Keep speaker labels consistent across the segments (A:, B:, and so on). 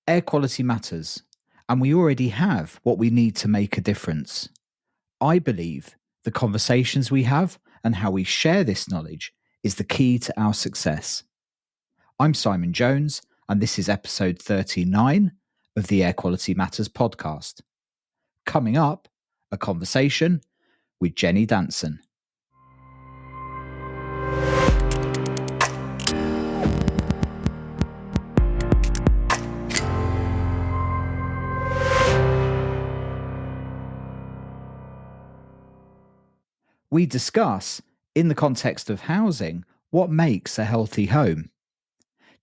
A: Air quality matters, and we already have what we need to make a difference. I believe the conversations we have and how we share this knowledge is the key to our success. I'm Simon Jones, and this is episode 39 of the Air Quality Matters podcast. Coming up, a conversation with Jenny Danson. We discuss, in the context of housing, what makes a healthy home.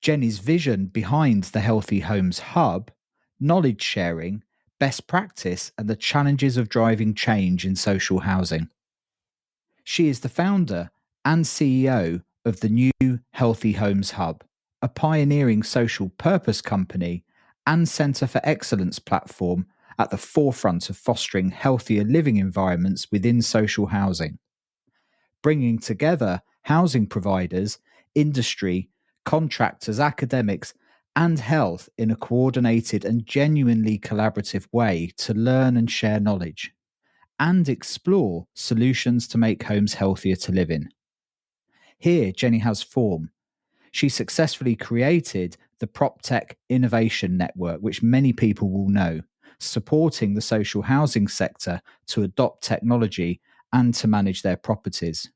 A: Jenny's vision behind the Healthy Homes Hub, knowledge sharing, best practice, and the challenges of driving change in social housing. She is the founder and CEO of the new Healthy Homes Hub, a pioneering social purpose company and Centre for Excellence platform at the forefront of fostering healthier living environments within social housing. Bringing together housing providers, industry, contractors, academics, and health in a coordinated and genuinely collaborative way to learn and share knowledge and explore solutions to make homes healthier to live in. Here, Jenny has form. She successfully created the PropTech Innovation Network, which many people will know, supporting the social housing sector to adopt technology and to manage their properties.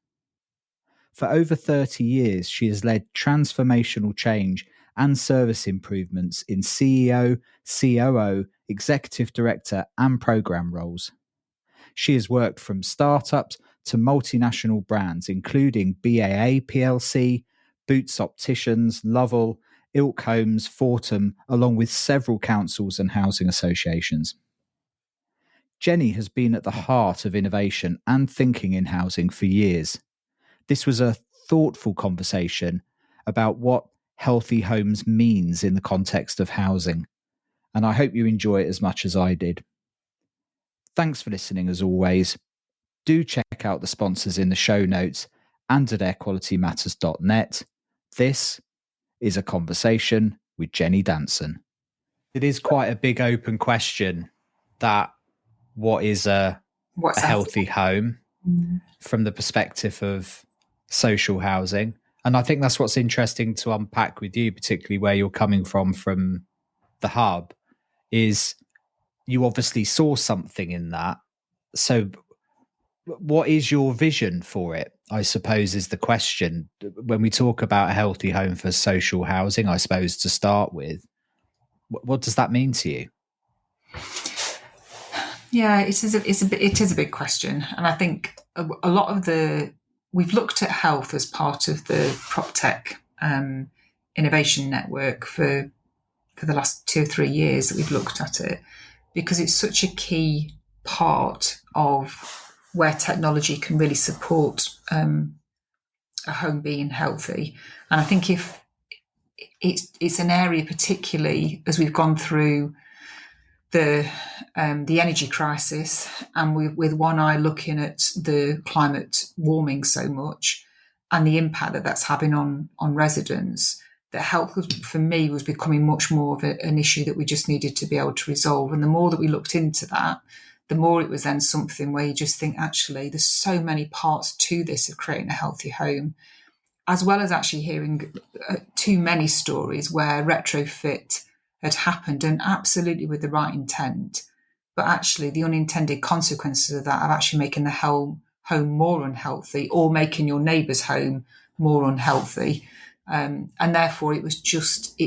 A: For over 30 years, she has led transformational change and service improvements in CEO, COO, executive director, and program roles. She has worked from startups to multinational brands, including BAA PLC, Boots Opticians, Lovell, Ilk Homes, Fortum, along with several councils and housing associations. Jenny has been at the heart of innovation and thinking in housing for years. This was a thoughtful conversation about what healthy homes means in the context of housing, and I hope you enjoy it as much as I did. Thanks for listening as always. Do check out the sponsors in the show notes and at airqualitymatters.net. This is a conversation with Jenny Danson. It is quite a big open question that what is a healthy home from the perspective of social housing. And I think that's what's interesting to unpack with you, particularly where you're coming from the hub, is you obviously saw something in that. So what is your vision for it, I suppose, is the question. When we talk about a healthy home for social housing, I suppose, to start with, what does that mean to you?
B: Yeah, it is a big question. And I think a lot of we've looked at health as part of the PropTech Innovation Network for the last 2 or 3 years that we've looked at it, because it's such a key part of where technology can really support a home being healthy. And I think if it's an area, particularly as we've gone through the energy crisis, and with one eye looking at the climate warming so much and the impact that that's having on residents, that health for me was becoming much more of an issue that we just needed to be able to resolve. And the more that we looked into that, the more it was then something where you just think, actually, there's so many parts to this of creating a healthy home, as well as actually hearing too many stories where retrofit had happened, and absolutely with the right intent, but actually the unintended consequences of that are actually making the home more unhealthy, or making your neighbour's home more unhealthy. And therefore it was just,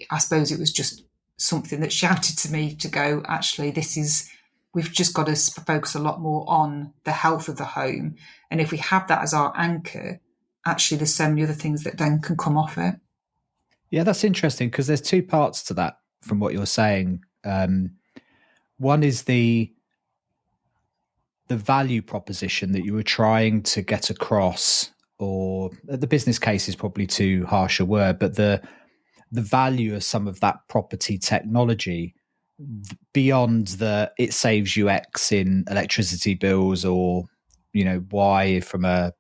B: I suppose it was just something that shouted to me to go, actually, we've just got to focus a lot more on the health of the home. And if we have that as our anchor, actually there's so many other things that then can come off it.
A: Yeah, that's interesting, because there's two parts to that from what you're saying. One is the value proposition that you were trying to get across, or the business case is probably too harsh a word, but the value of some of that property technology beyond it saves you X in electricity bills, or Y from a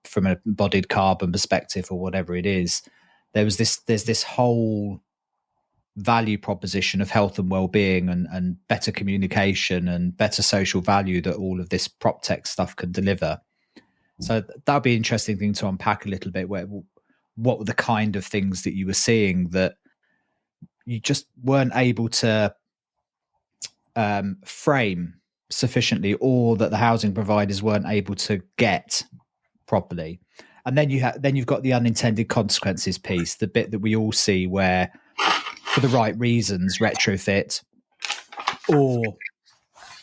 A: embodied carbon perspective, or whatever it is. There's this whole value proposition of health and well-being and better communication and better social value that all of this prop tech stuff can deliver. So that'd be an interesting thing to unpack a little bit. What were the kind of things that you were seeing that you just weren't able to frame sufficiently, or that the housing providers weren't able to get properly? And then you've got the unintended consequences piece, the bit that we all see where, for the right reasons, retrofit or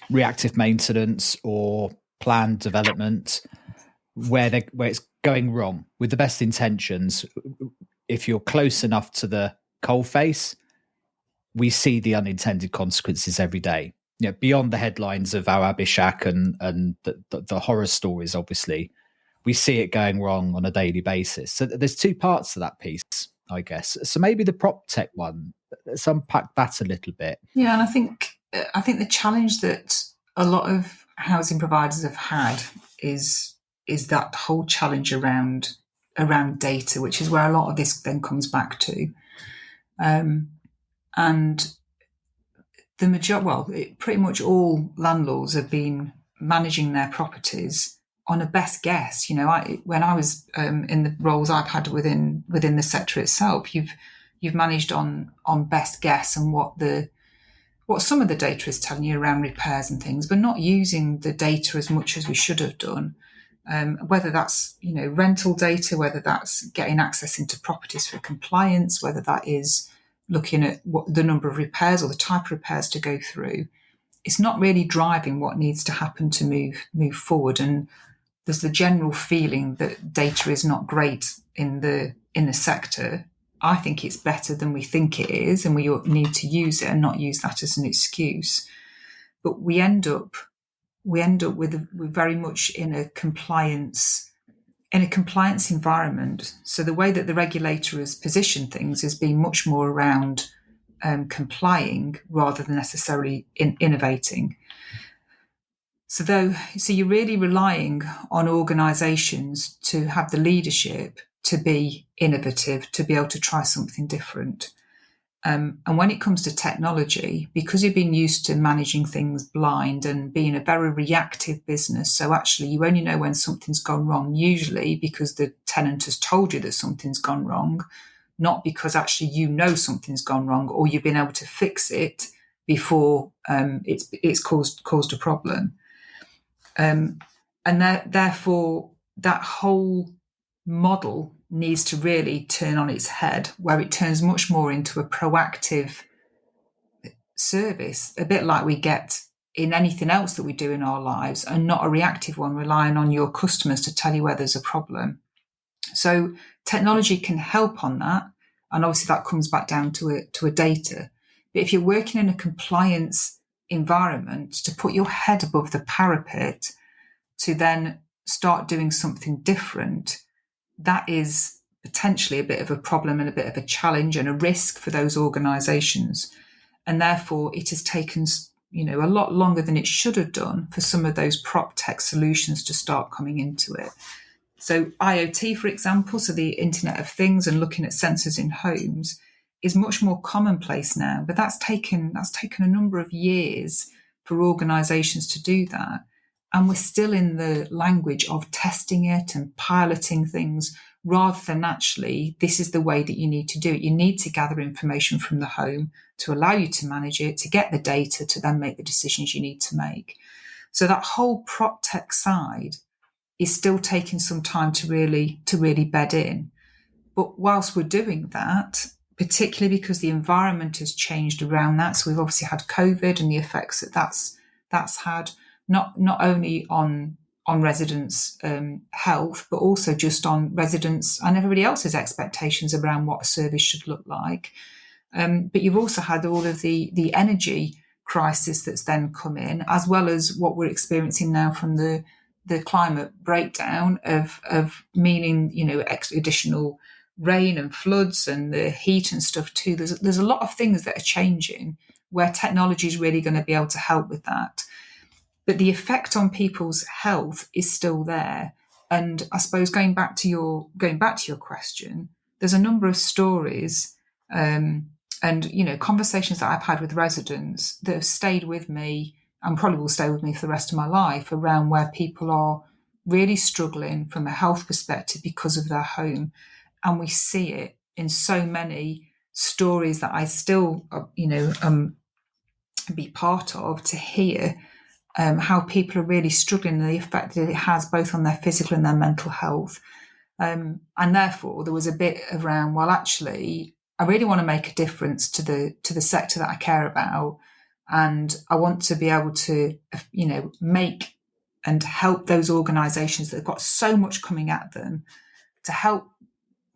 A: reactive maintenance or planned development, where it's going wrong with the best intentions. If you're close enough to the coalface, we see the unintended consequences every day. You know, beyond the headlines of our Abhishek and the horror stories, obviously, we see it going wrong on a daily basis. So there's two parts to that piece, I guess. So maybe the prop tech one, let's unpack that a little bit.
B: Yeah, and I think the challenge that a lot of housing providers have had is that whole challenge around data, which is where a lot of this then comes back to. And the majority, pretty much all landlords have been managing their properties on a best guess. You know, when I was in the roles I've had within the sector itself, you've managed on best guess and what some of the data is telling you around repairs and things, but not using the data as much as we should have done. Whether that's, you know, rental data, whether that's getting access into properties for compliance, whether that is looking at what the number of repairs or the type of repairs to go through, it's not really driving what needs to happen to move forward. And there's the general feeling that data is not great in the sector. I think it's better than we think it is, and we need to use it and not use that as an excuse. But we end up with very much in a compliance environment. So the way that the regulator has positioned things has been much more around complying rather than necessarily innovating. So you're really relying on organisations to have the leadership to be innovative, to be able to try something different. And when it comes to technology, because you've been used to managing things blind and being a very reactive business, so actually you only know when something's gone wrong, usually because the tenant has told you that something's gone wrong, not because actually you know something's gone wrong or you've been able to fix it before it's caused a problem. And therefore, that whole model needs to really turn on its head, where it turns much more into a proactive service, a bit like we get in anything else that we do in our lives, and not a reactive one relying on your customers to tell you where there's a problem. So technology can help on that, and obviously that comes back down to a data. But if you're working in a compliance environment, to put your head above the parapet to then start doing something different, that is potentially a bit of a problem and a bit of a challenge and a risk for those organisations. And therefore, it has taken, you know, a lot longer than it should have done for some of those prop tech solutions to start coming into it. So IoT, for example, so the Internet of Things and looking at sensors in homes is much more commonplace now. But that's taken a number of years for organisations to do that. And we're still in the language of testing it and piloting things, rather than actually, this is the way that you need to do it. You need to gather information from the home to allow you to manage it, to get the data, to then make the decisions you need to make. So that whole prop tech side is still taking some time to really bed in. But whilst we're doing that, particularly because the environment has changed around that, so we've obviously had COVID and the effects that's had, not only on residents' health, but also just on residents and everybody else's expectations around what a service should look like. But you've also had all of the energy crisis that's then come in, as well as what we're experiencing now from the climate breakdown of meaning, you know, additional rain and floods and the heat and stuff too. There's a lot of things that are changing where technology is really going to be able to help with that. But the effect on people's health is still there. And I suppose going back to your question, there's a number of stories And, conversations that I've had with residents that have stayed with me and probably will stay with me for the rest of my life around where people are really struggling from a health perspective because of their home. And we see it in so many stories that I still, be part of, to hear how people are really struggling and the effect that it has both on their physical and their mental health. And therefore, there was a bit around, well, actually, I really want to make a difference to the sector that I care about, and I want to be able to, make and help those organisations that have got so much coming at them to help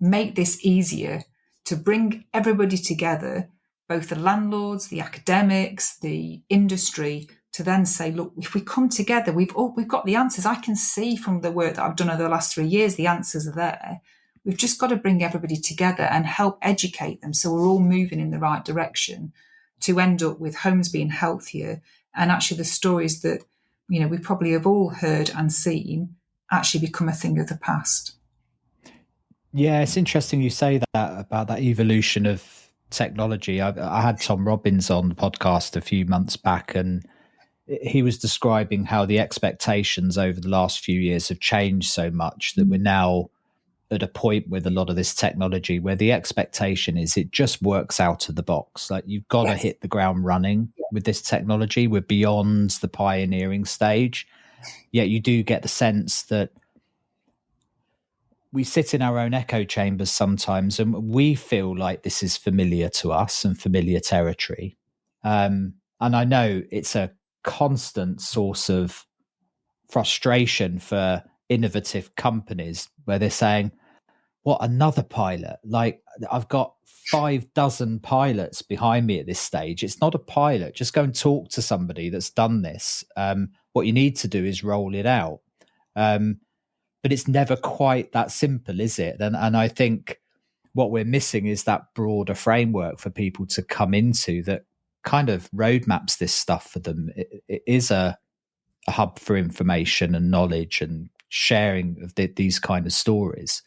B: make this easier, to bring everybody together, both the landlords, the academics, the industry, to then say, look, if we come together, we've got the answers. I can see from the work that I've done over the last 3 years, the answers are there. We've just got to bring everybody together and help educate them so we're all moving in the right direction to end up with homes being healthier, and actually the stories that, we probably have all heard and seen actually become a thing of the past.
A: Yeah, it's interesting you say that about that evolution of technology. I had Tom Robbins on the podcast a few months back, and he was describing how the expectations over the last few years have changed so much that we're now at a point with a lot of this technology where the expectation is it just works out of the box. Like, you've got to hit the ground running with this technology. We're beyond the pioneering stage. Yet you do get the sense that we sit in our own echo chambers sometimes and we feel like this is familiar to us and familiar territory. And I know it's a constant source of frustration for innovative companies where they're saying, what, another pilot? Like, I've got 5 dozen pilots behind me at this stage. It's not a pilot. Just go and talk to somebody that's done this. What you need to do is roll it out. But it's never quite that simple, is it? And I think what we're missing is that broader framework for people to come into that kind of roadmaps this stuff for them. It is a hub for information and knowledge and sharing of these kind of stories.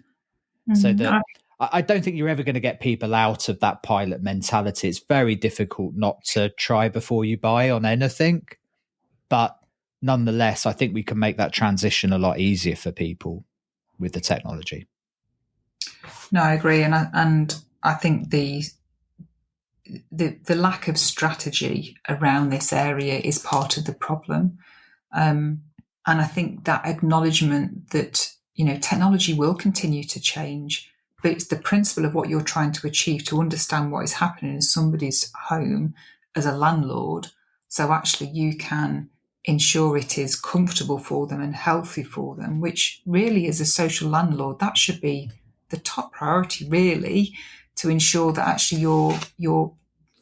A: So that I don't think you're ever going to get people out of that pilot mentality. It's very difficult not to try before you buy on anything. But nonetheless, I think we can make that transition a lot easier for people with the technology.
B: No, I agree. And I think the lack of strategy around this area is part of the problem. And I think that acknowledgement that, technology will continue to change, but it's the principle of what you're trying to achieve, to understand what is happening in somebody's home as a landlord. So actually you can ensure it is comfortable for them and healthy for them, which really, as a social landlord, that should be the top priority, really, to ensure that actually you're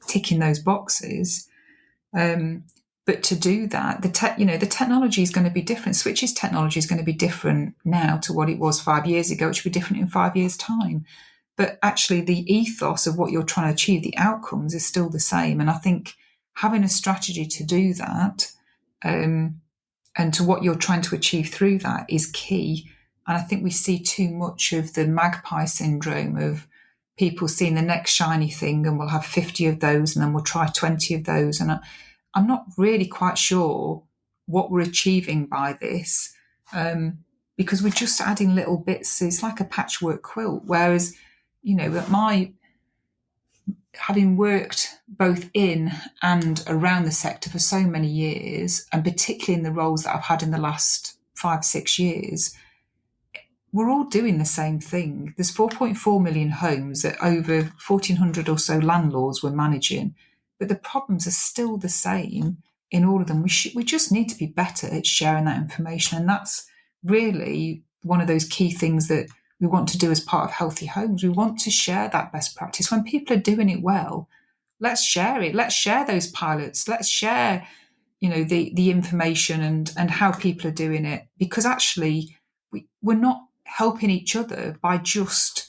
B: ticking those boxes. But to do that, the technology is going to be different. Switches technology is going to be different now to what it was 5 years ago, which will be different in 5 years' time. But actually, the ethos of what you're trying to achieve, the outcomes, is still the same. And I think having a strategy to do that, and to what you're trying to achieve through that, is key. And I think we see too much of the magpie syndrome of people seeing the next shiny thing, and we'll have 50 of those, and then we'll try 20 of those. And I'm not really quite sure what we're achieving by this, because we're just adding little bits. It's like a patchwork quilt. Whereas, having worked both in and around the sector for so many years, and particularly in the roles that I've had in the last 5-6 years, we're all doing the same thing. There's 4.4 million homes that over 1,400 or so landlords we're managing, but the problems are still the same in all of them. We just need to be better at sharing that information, and that's really one of those key things that we want to do as part of Healthy Homes. We want to share that best practice. When people are doing it well, let's share it. Let's share those pilots. Let's share, the information and how people are doing it, because actually we're not helping each other by just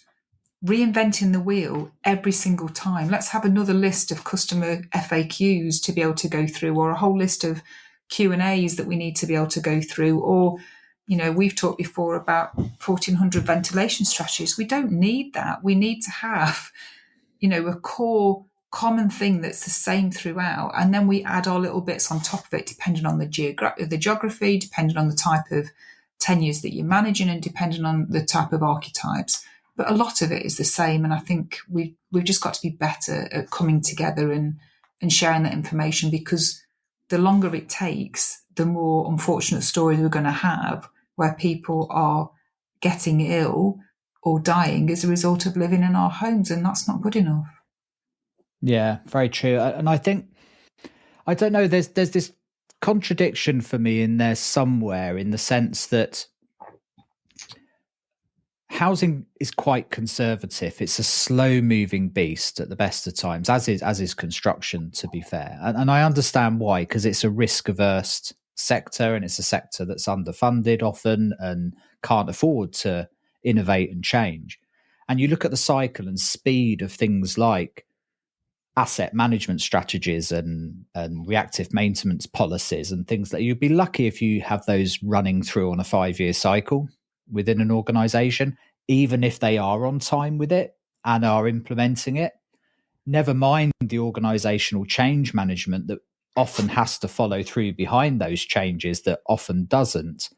B: reinventing the wheel every single time. Let's have another list of customer FAQs to be able to go through, or a whole list of Q&As that we need to be able to go through. Or, we've talked before about 1,400 ventilation strategies. We don't need that. We need to have, a core common thing that's the same throughout, and then we add our little bits on top of it, depending on the geography, depending on the type of tenures that you're managing, and depending on the type of archetypes. But a lot of it is the same, and I think we've just got to be better at coming together and sharing that information, because the longer it takes, the more unfortunate stories we're going to have where people are getting ill or dying as a result of living in our homes, and that's not good enough.
A: Yeah, very true. And I think, I don't know, there's this contradiction for me in there somewhere, in the sense that housing is quite conservative. It's a slow moving beast at the best of times, as is construction, to be fair. And I understand why, because it's a risk averse sector, and it's a sector that's underfunded often and can't afford to innovate and change. And you look at the cycle and speed of things like asset management strategies and reactive maintenance policies and things that you'd be lucky if you have those running through on a 5-year cycle within an organization, even if they are on time with it and are implementing it. Never mind the organizational change management that often has to follow through behind those changes that often doesn't.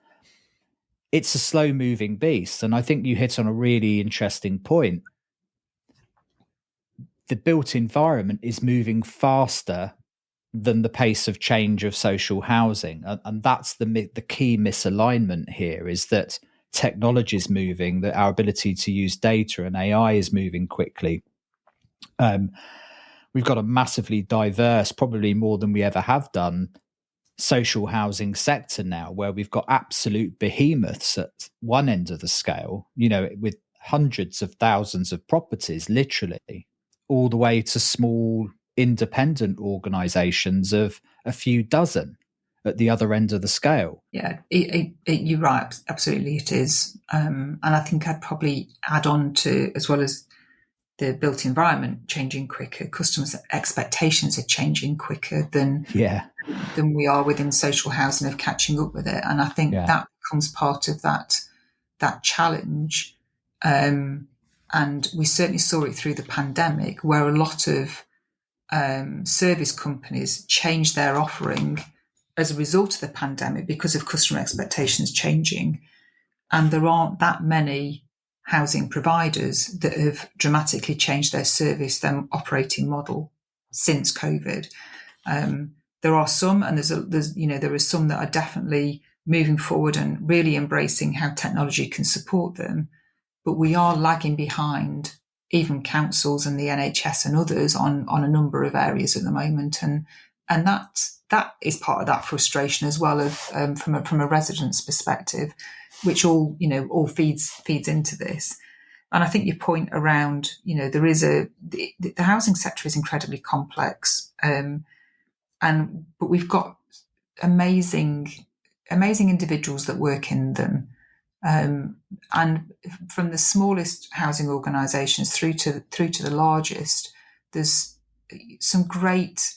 A: It's a slow moving beast. And I think you hit on a really interesting point. The built environment is moving faster than the pace of change of social housing. And that's the key misalignment here, is that technology is moving, that our ability to use data and AI is moving quickly. We've got a massively diverse, probably more than we ever have done, social housing sector now, where we've got absolute behemoths at one end of the scale, with hundreds of thousands of properties, literally, all the way to small independent organizations of a few dozen at the other end of the scale.
B: Yeah, you're right. Absolutely, it is. And I think I'd probably add on to, as well as the built environment changing quicker, customers' expectations are changing quicker than we are within social housing of catching up with it. And I think that becomes part of that challenge. And we certainly saw it through the pandemic, where a lot of service companies changed their offering as a result of the pandemic because of customer expectations changing. And there aren't that many housing providers that have dramatically changed their service, their operating model since COVID. There are some, and there are some that are definitely moving forward and really embracing how technology can support them. But we are lagging behind even councils and the NHS and others on a number of areas at the moment, and that is part of that frustration as well, of from a resident's perspective, which all feeds into this. And I think your point around there is the housing sector is incredibly complex, but we've got amazing individuals that work in them. And from the smallest housing organisations through to the largest, there's some great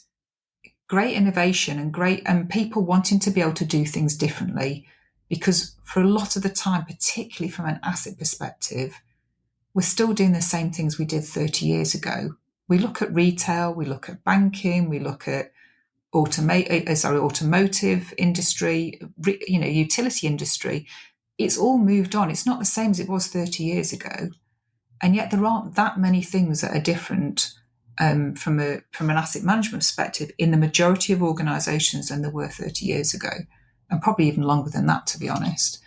B: innovation and people wanting to be able to do things differently. Because for a lot of the time, particularly from an asset perspective, we're still doing the same things we did 30 years ago. We look at retail, we look at banking, we look at automotive industry, utility industry. It's all moved on. It's not the same as it was 30 years ago. And yet there aren't that many things that are different from an asset management perspective in the majority of organisations than there were 30 years ago, and probably even longer than that, to be honest.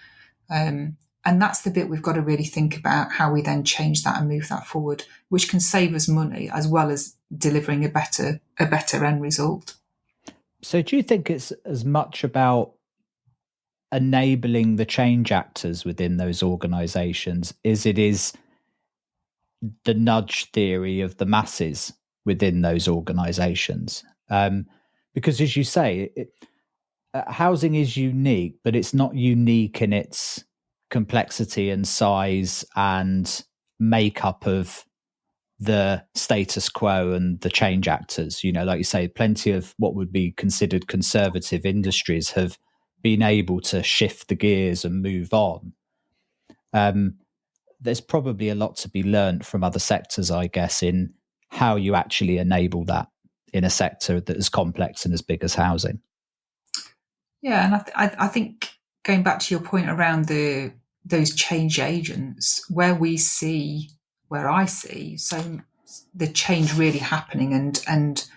B: And that's the bit we've got to really think about, how we then change that and move that forward, which can save us money as well as delivering a better end result.
A: So do you think it's as much about enabling the change actors within those organizations as it is the nudge theory of the masses within those organizations? Because as you say, housing is unique, but it's not unique in its complexity and size and makeup of the status quo and the change actors. Like you say, plenty of what would be considered conservative industries have been able to shift the gears and move on. There's probably a lot to be learned from other sectors, I guess, in how you actually enable that in a sector that is complex and as big as housing.
B: Yeah, and I think going back to your point around those change agents, where I see so the change really happening and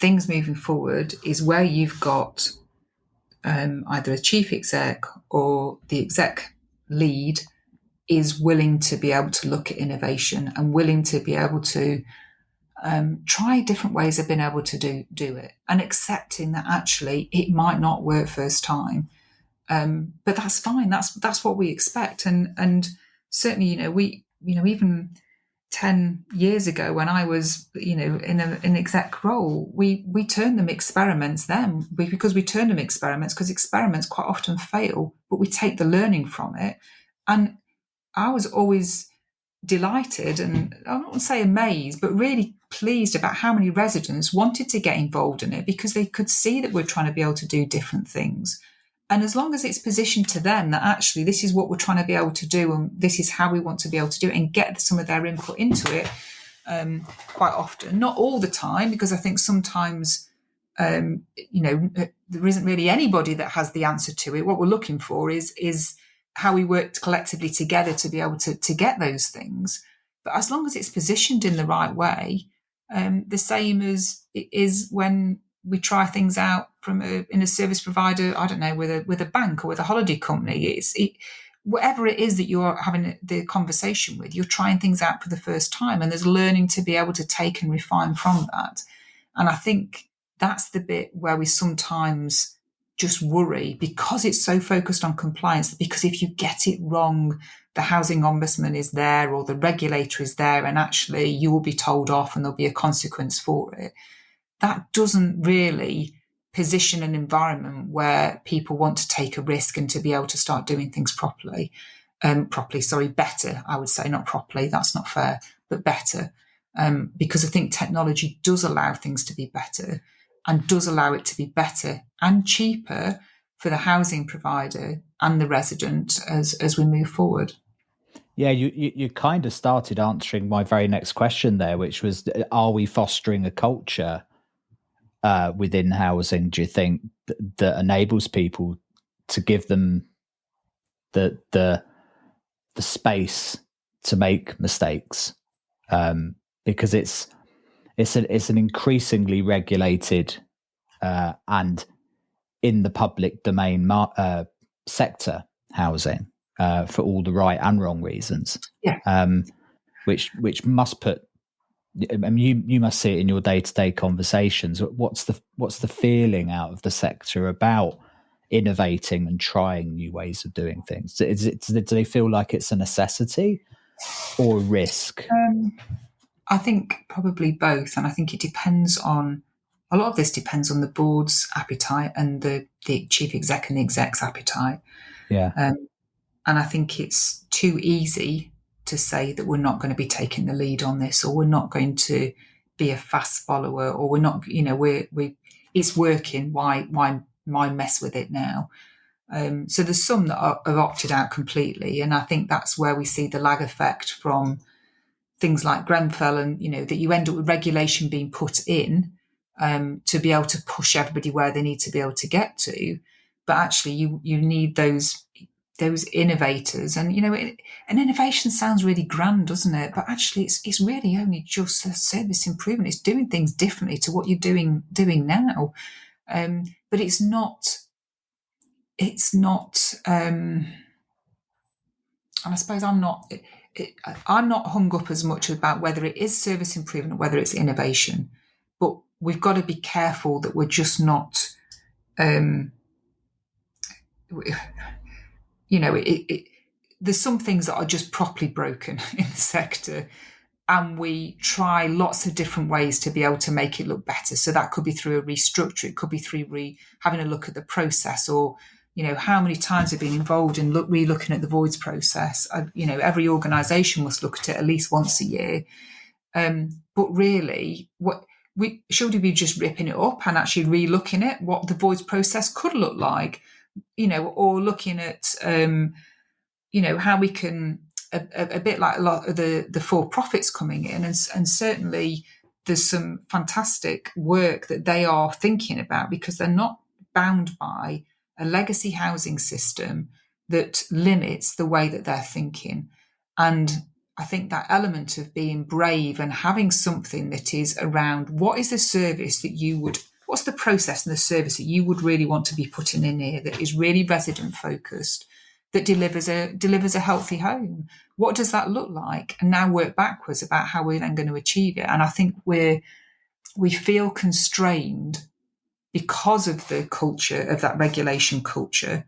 B: things moving forward is where you've got either a chief exec or the exec lead is willing to be able to look at innovation and willing to be able to try different ways of being able to do it, and accepting that actually it might not work first time, but that's fine. That's what we expect, and certainly even 10 years ago when I was in an exec role, we turned them experiments then because we turned them experiments because experiments quite often fail, but we take the learning from it, and I was always delighted and I don't want to say amazed, but really pleased about how many residents wanted to get involved in it because they could see that we're trying to be able to do different things. And as long as it's positioned to them that actually this is what we're trying to be able to do and this is how we want to be able to do it and get some of their input into it, quite often, not all the time, because I think sometimes, there isn't really anybody that has the answer to it. What we're looking for is how we work collectively together to be able to get those things. But as long as it's positioned in the right way, the same as it is when we try things out in a service provider, I don't know, with a bank or with a holiday company. Whatever it is that you're having the conversation with, you're trying things out for the first time, and there's learning to be able to take and refine from that. And I think that's the bit where we sometimes just worry because it's so focused on compliance, because if you get it wrong, the housing ombudsman is there or the regulator is there, and actually you will be told off and there'll be a consequence for it. That doesn't really position an environment where people want to take a risk and to be able to start doing things better, I would say, not properly, that's not fair, but better. Because I think technology does allow things to be better and does allow it to be better and cheaper for the housing provider and the resident as we move forward.
A: Yeah, you kind of started answering my very next question there, which was, are we fostering a culture within housing, do you think, that enables people to give them the space to make mistakes? Because it's an increasingly regulated and in the public domain sector housing for all the right and wrong reasons.
B: Yeah.
A: Which must put. I mean, you must see it in your day-to-day conversations. What's the feeling out of the sector about innovating and trying new ways of doing things? Do they feel like it's a necessity or a risk?
B: I think probably both, and I think it depends on a lot of this depends on the board's appetite and the chief exec and the exec's appetite.
A: Yeah.
B: And I think it's too easy to say that we're not going to be taking the lead on this, or we're not going to be a fast follower, or we're not, it's working. Why mess with it now? So there's some that have opted out completely, and I think that's where we see the lag effect from things like Grenfell, and that you end up with regulation being put in to be able to push everybody where they need to be able to get to, but actually you need those innovators, and an innovation sounds really grand, doesn't it? But actually it's really only just a service improvement. It's doing things differently to what you're doing now, but it's not and I suppose I'm not hung up as much about whether it is service improvement or whether it's innovation, but we've got to be careful that we're just not there's some things that are just properly broken in the sector, and we try lots of different ways to be able to make it look better. So that could be through a restructure, it could be through having a look at the process, or how many times have been involved in re-looking at the voids process. Every organisation must look at it at least once a year. But really, should we be just ripping it up and actually re-looking at what the voids process could look like, or looking at how we can a bit like a lot of the for-profits coming in, and certainly there's some fantastic work that they are thinking about, because they're not bound by a legacy housing system that limits the way that they're thinking. And I think that element of being brave and having something that is around what is the service that you would, what's the process and the service that you would really want to be putting in here that is really resident focused, that delivers a healthy home. What does that look like? And now work backwards about how we're then going to achieve it. And I think we feel constrained because of the culture of that regulation culture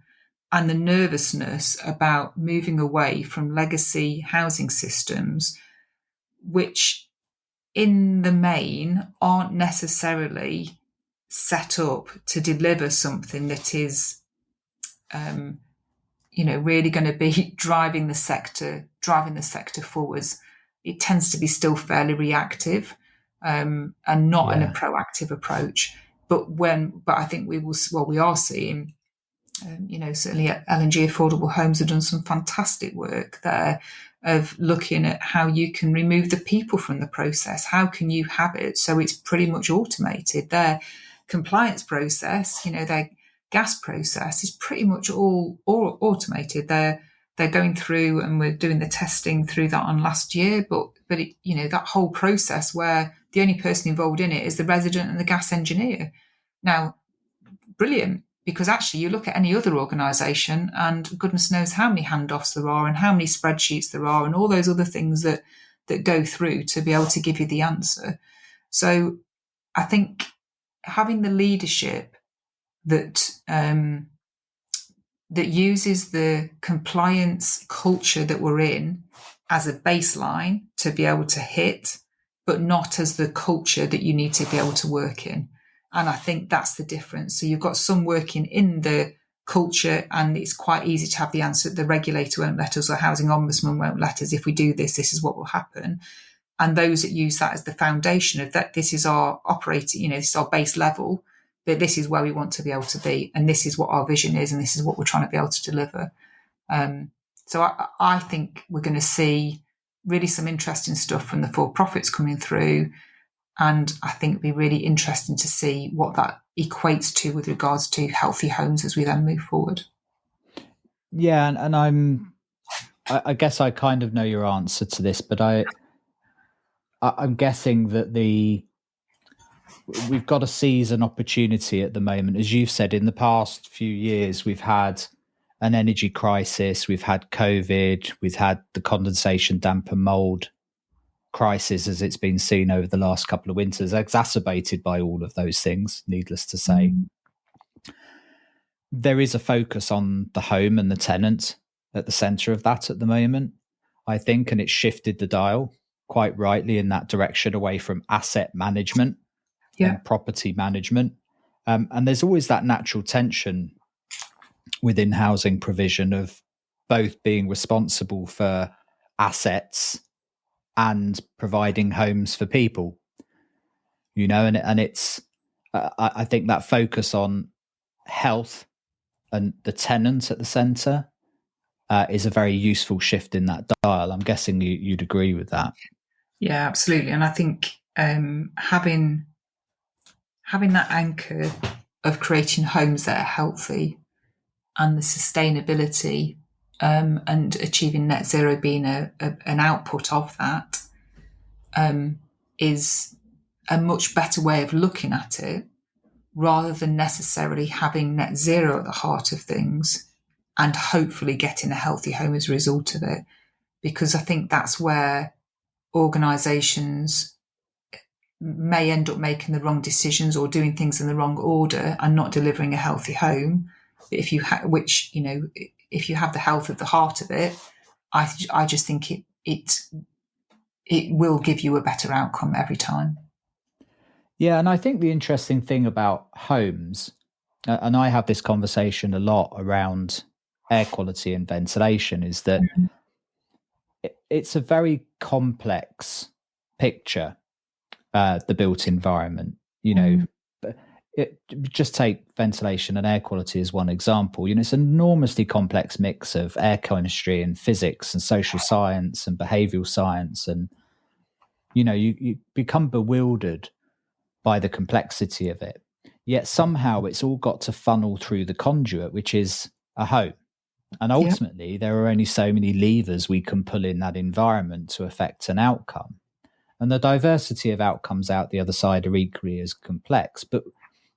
B: and the nervousness about moving away from legacy housing systems, which in the main aren't necessarily set up to deliver something that is really going to be driving the sector forwards. It tends to be still fairly reactive and not in a proactive approach. But I think we are seeing, certainly at L&G Affordable Homes have done some fantastic work there of looking at how you can remove the people from the process. How can you have it so it's pretty much automated? Their compliance process, their gas process is pretty much all automated. They're going through, and we're doing the testing through that on last year. But that whole process where the only person involved in it is the resident and the gas engineer. Now, brilliant, because actually you look at any other organisation and goodness knows how many handoffs there are and how many spreadsheets there are and all those other things that go through to be able to give you the answer. So I think having the leadership that uses the compliance culture that we're in as a baseline to be able to hit, but not as the culture that you need to be able to work in. And I think that's the difference. So you've got some working in the culture, and it's quite easy to have the answer. The regulator won't let us, or housing ombudsman won't let us. If we do this, this is what will happen. And those that use that as the foundation of that, this is our operating, this is our base level, but this is where we want to be able to be. And this is what our vision is. And this is what we're trying to be able to deliver. So I think we're going to see really some interesting stuff from the for-profits coming through. And I think it'd be really interesting to see what that equates to with regards to healthy homes as we then move forward.
A: Yeah, and I guess I kind of know your answer to this, but I'm guessing that we've got to seize an opportunity at the moment. As you've said, in the past few years, we've had an energy crisis, we've had COVID, we've had the condensation, damp and mold crisis as it's been seen over the last couple of winters, exacerbated by all of those things, needless to say. There is a focus on the home and the tenant at the centre of that at the moment, I think, and it's shifted the dial quite rightly in that direction, away from asset management and property management. And there's always that natural tension within housing provision of both being responsible for assets and providing homes for people, and it's, I think that focus on health and the tenant at the centre is a very useful shift in that dial. I'm guessing you'd agree with that.
B: Yeah, absolutely. And I think having that anchor of creating homes that are healthy and the sustainability and achieving net zero being an output of that is a much better way of looking at it, rather than necessarily having net zero at the heart of things and hopefully getting a healthy home as a result of it. Because I think that's where organisations may end up making the wrong decisions or doing things in the wrong order and not delivering a healthy home. But if you if you have the health at the heart of it, I just think it will give you a better outcome every time.
A: Yeah, and I think the interesting thing about homes, and I have this conversation a lot around air quality and ventilation, is that it's a very complex picture, the built environment. Just take ventilation and air quality as one example. It's an enormously complex mix of air chemistry and physics and social science and behavioural science and You become bewildered by the complexity of it. Yet somehow it's all got to funnel through the conduit, which is a home. And
B: Yeah.
A: ultimately, there are only so many levers we can pull in that environment to affect an outcome. And the diversity of outcomes out the other side are equally as complex. But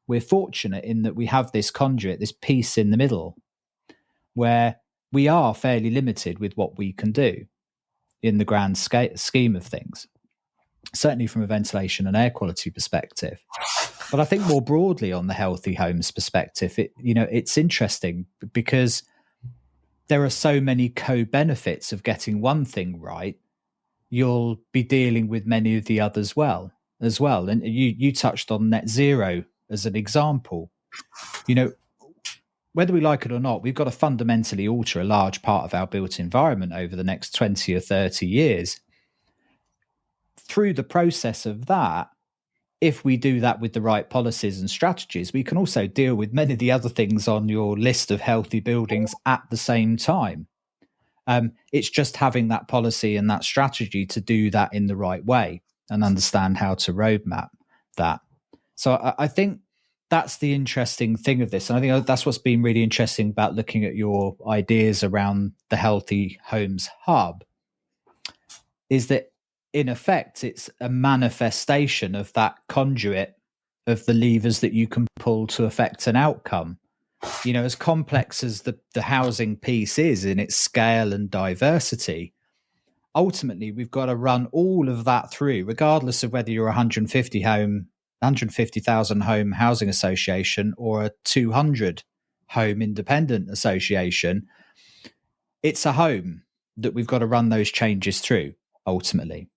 A: we're fortunate in that we have this conduit, this piece in the middle, where we are fairly limited with what we can do in the grand scheme of things, certainly from a ventilation and air quality perspective. But I think more broadly on the healthy homes perspective, it's interesting because there are so many co-benefits of getting one thing right. You'll be dealing with many of the others as well. And you touched on net zero as an example. Whether we like it or not, we've got to fundamentally alter a large part of our built environment over the next 20 or 30 years. Through the process of that, if we do that with the right policies and strategies, we can also deal with many of the other things on your list of healthy buildings at the same time. It's just having that policy and that strategy to do that in the right way and understand how to roadmap that. So I think that's the interesting thing of this. And I think that's what's been really interesting about looking at your ideas around the Healthy Homes Hub, is that in effect, it's a manifestation of that conduit of the levers that you can pull to affect an outcome. As complex as the housing piece is in its scale and diversity, ultimately we've got to run all of that through, regardless of whether you're a 150,000 home housing association or a 200 home independent association. It's a home that we've got to run those changes through ultimately.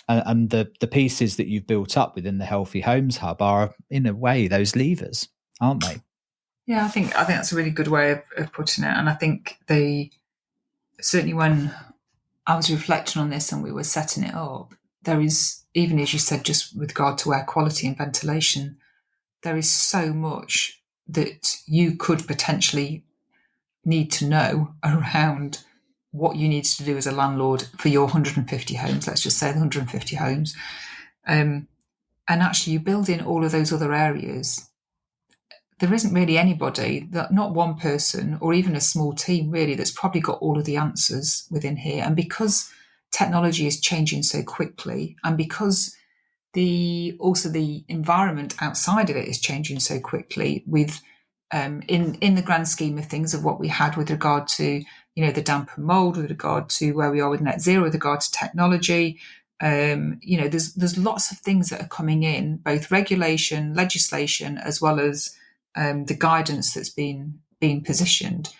A: And the pieces that you've built up within the Healthy Homes Hub are, in a way, those levers, aren't they?
B: Yeah, I think that's a really good way of putting it. And I think certainly when I was reflecting on this and we were setting it up, there is, even as you said, just with regard to air quality and ventilation, there is so much that you could potentially need to know around what you need to do as a landlord for your 150 homes. Let's just say the 150 homes. And actually you build in all of those other areas. There isn't really anybody, not one person or even a small team really, that's probably got all of the answers within here. And because technology is changing so quickly, and because also the environment outside of it is changing so quickly, with in the grand scheme of things of what we had with regard to the damp and mold, with regard to where we are with net zero, with regard to technology. There's lots of things that are coming in, both regulation, legislation, as well as the guidance that's being positioned.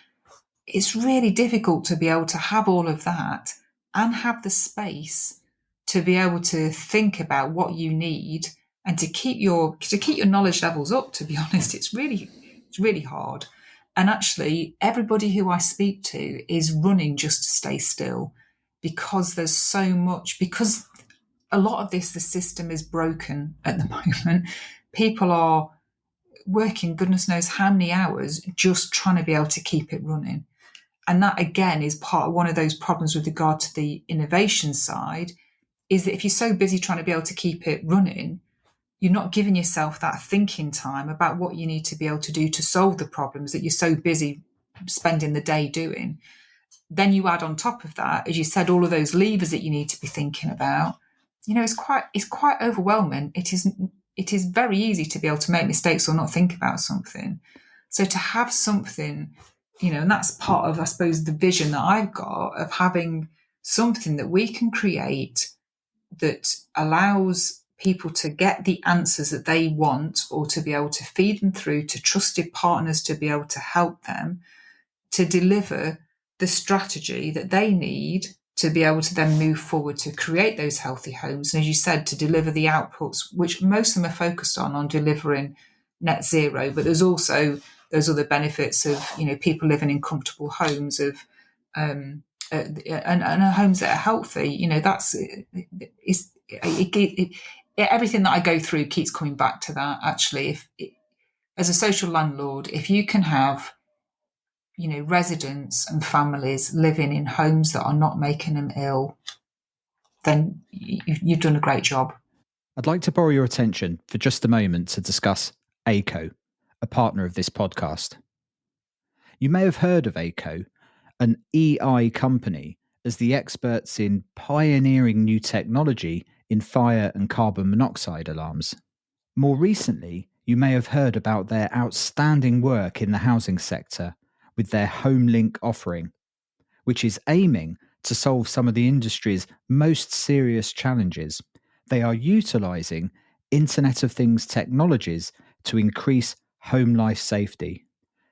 B: It's really difficult to be able to have all of that and have the space to be able to think about what you need and to keep your knowledge levels up. To be honest, it's really hard. And actually, everybody who I speak to is running just to stay still, because there's so much. Because a lot of this, the system is broken at the moment. People are working goodness knows how many hours just trying to be able to keep it running. And that, again, is one of those problems with regard to the innovation side, is that if you're so busy trying to be able to keep it running, you're not giving yourself that thinking time about what you need to be able to do to solve the problems that you're so busy spending the day doing. Then you add on top of that, as you said, all of those levers that you need to be thinking about. It's quite overwhelming. It is very easy to be able to make mistakes or not think about something. So to have something, and that's part of, I suppose, the vision that I've got of having something that we can create that allows people to get the answers that they want, or to be able to feed them through to trusted partners to be able to help them to deliver the strategy that they need to be able to then move forward to create those healthy homes. And as you said, to deliver the outputs, which most of them are focused on delivering net zero, but there's also those other benefits of, people living in comfortable homes, of and homes that are healthy. That's everything that I go through keeps coming back to that. Actually, as a social landlord, if you can have residents and families living in homes that are not making them ill, then you've done a great job.
A: I'd like to borrow your attention for just a moment to discuss ACO, a partner of this podcast. You may have heard of ACO, an EI company, as the experts in pioneering new technology in fire and carbon monoxide alarms. More recently, you may have heard about their outstanding work in the housing sector with their HomeLink offering, which is aiming to solve some of the industry's most serious challenges. They are utilising Internet of Things technologies to increase home life safety.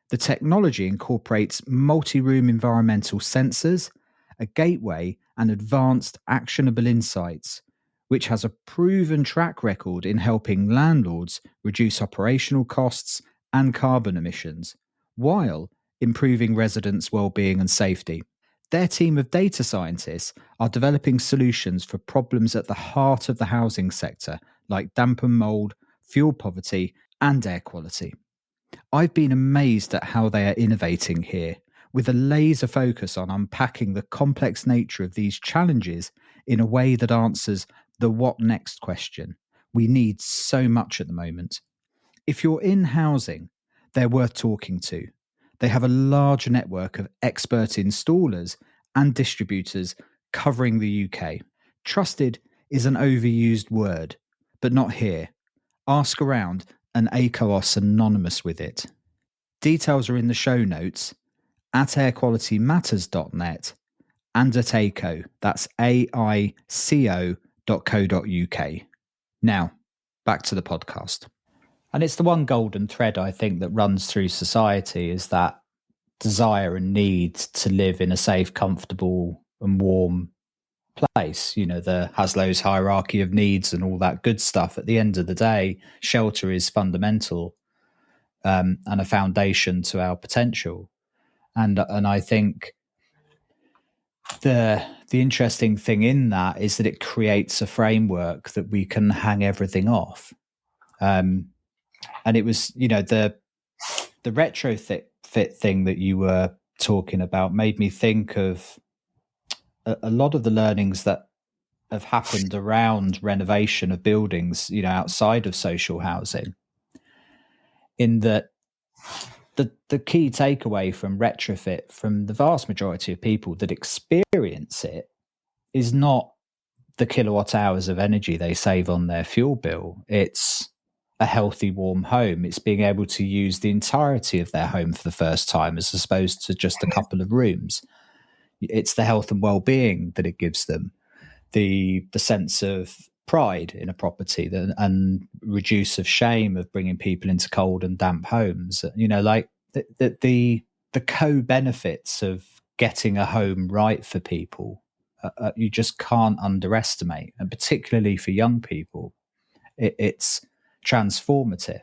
A: The technology incorporates multi-room environmental sensors, a gateway, and advanced actionable insights, which has a proven track record in helping landlords reduce operational costs and carbon emissions, while improving residents' well-being and safety. Their team of data scientists are developing solutions for problems at the heart of the housing sector, like damp and mould, fuel poverty, and air quality. I've been amazed at how they are innovating here, with a laser focus on unpacking the complex nature of these challenges in a way that answers the what next question we need so much at the moment. If you're in housing, they're worth talking to. They have a large network of expert installers and distributors covering the UK. Trusted is an overused word, but not here. Ask around and ACO's synonymous with it. Details are in the show notes at airqualitymatters.net and at AICO, that's aico.co.uk. Now, back to the podcast. And it's the one golden thread, I think, that runs through society is that desire and need to live in a safe, comfortable and warm place. You know, the Haslow's hierarchy of needs and all that good stuff. At the end of the day, shelter is fundamental and a foundation to our potential. And I think the interesting thing in that is that it creates a framework that we can hang everything off. And it was, you know, the retrofit thing that you were talking about made me think of a lot of the learnings that have happened around renovation of buildings, you know, outside of social housing, in that the key takeaway from retrofit from the vast majority of people that experience it is not the kilowatt hours of energy they save on their fuel bill. It's a healthy, warm home. It's being able to use the entirety of their home for the first time as opposed to just a couple of rooms. It's the health and well-being that it gives them, the sense of pride in a property and reduce of shame of bringing people into cold and damp homes. You know, like the co-benefits of getting a home right for people, you just can't underestimate, and particularly for young people, it's transformative.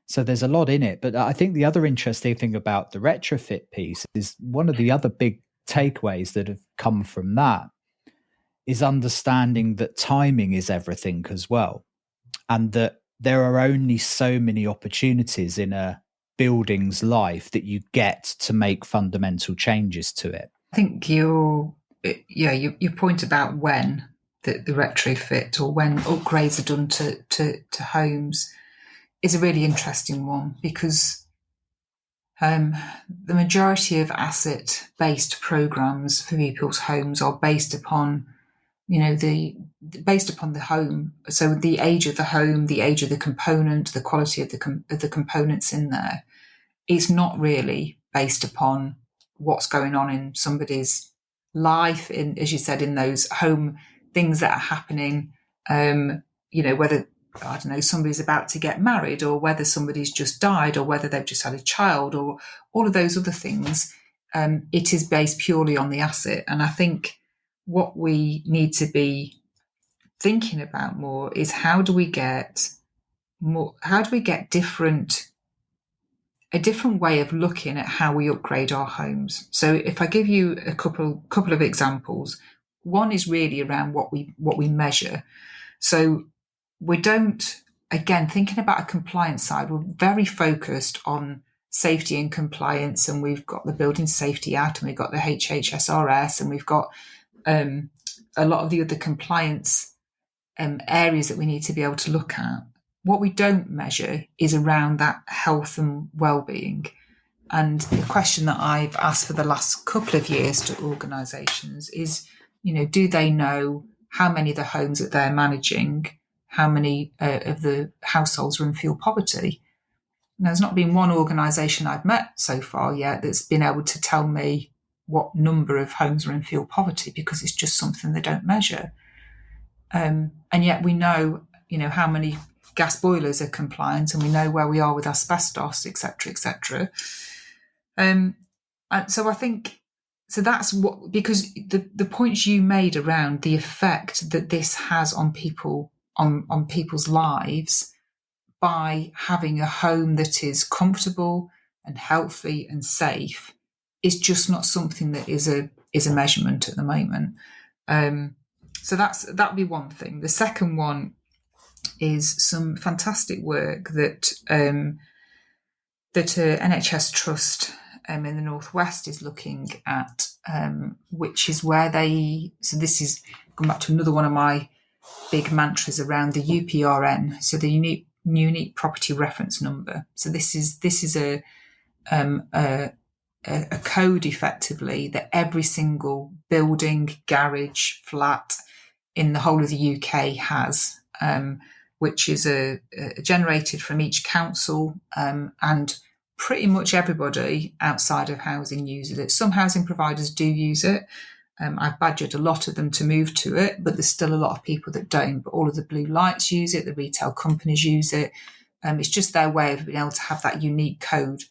A: So there's a lot in it, but I think the other interesting thing about the retrofit piece is one of the other big takeaways that have come from that is understanding that timing is everything as well, and that there are only so many opportunities in a building's life that you get to make fundamental changes to it.
B: I think your point about when the retrofit or when upgrades are done to homes is a really interesting one, because the majority of asset-based programs for people's homes are based upon, you know, based upon the home. So the age of the home, the age of the component, the quality of the components in there. It's not really based upon what's going on in somebody's life, in, as you said, in those home things that are happening. You know, whether, I don't know, somebody's about to get married, or whether somebody's just died, or whether they've just had a child, or all of those other things. It is based purely on the asset. And I think what we need to be thinking about more is how do we get a different way of looking at how we upgrade our homes. So if I give you a couple of examples, one is really around what we measure. So we don't, again, thinking about a compliance side, we're very focused on safety and compliance, and we've got the Building Safety Act, and we've got the HHSRS, and we've got a lot of the other compliance areas that we need to be able to look at. What we don't measure is around that health and well-being. And the question that I've asked for the last couple of years to organisations is, do they know how many of the homes that they're managing, how many of the households are in fuel poverty? And there's not been one organisation I've met so far yet that's been able to tell me what number of homes are in fuel poverty, because it's just something they don't measure. And yet we know, how many gas boilers are compliant, and we know where we are with asbestos, etc., etc. And so I think, so that's what, because the points you made around the effect that this has on people, on people's lives, by having a home that is comfortable and healthy and safe, is just not something that is a measurement at the moment. So that would be one thing. The second one is some fantastic work that NHS Trust in the Northwest is looking at, which is where so this is going back to another one of my big mantras around the UPRN, so the unique property reference number. So this is a code effectively that every single building, garage, flat in the whole of the UK has, which is generated from each council, and pretty much everybody outside of housing uses it. Some housing providers do use it. I've badgered a lot of them to move to it, but there's still a lot of people that don't. But all of the blue lights use it, the retail companies use it. It's just their way of being able to have that unique code.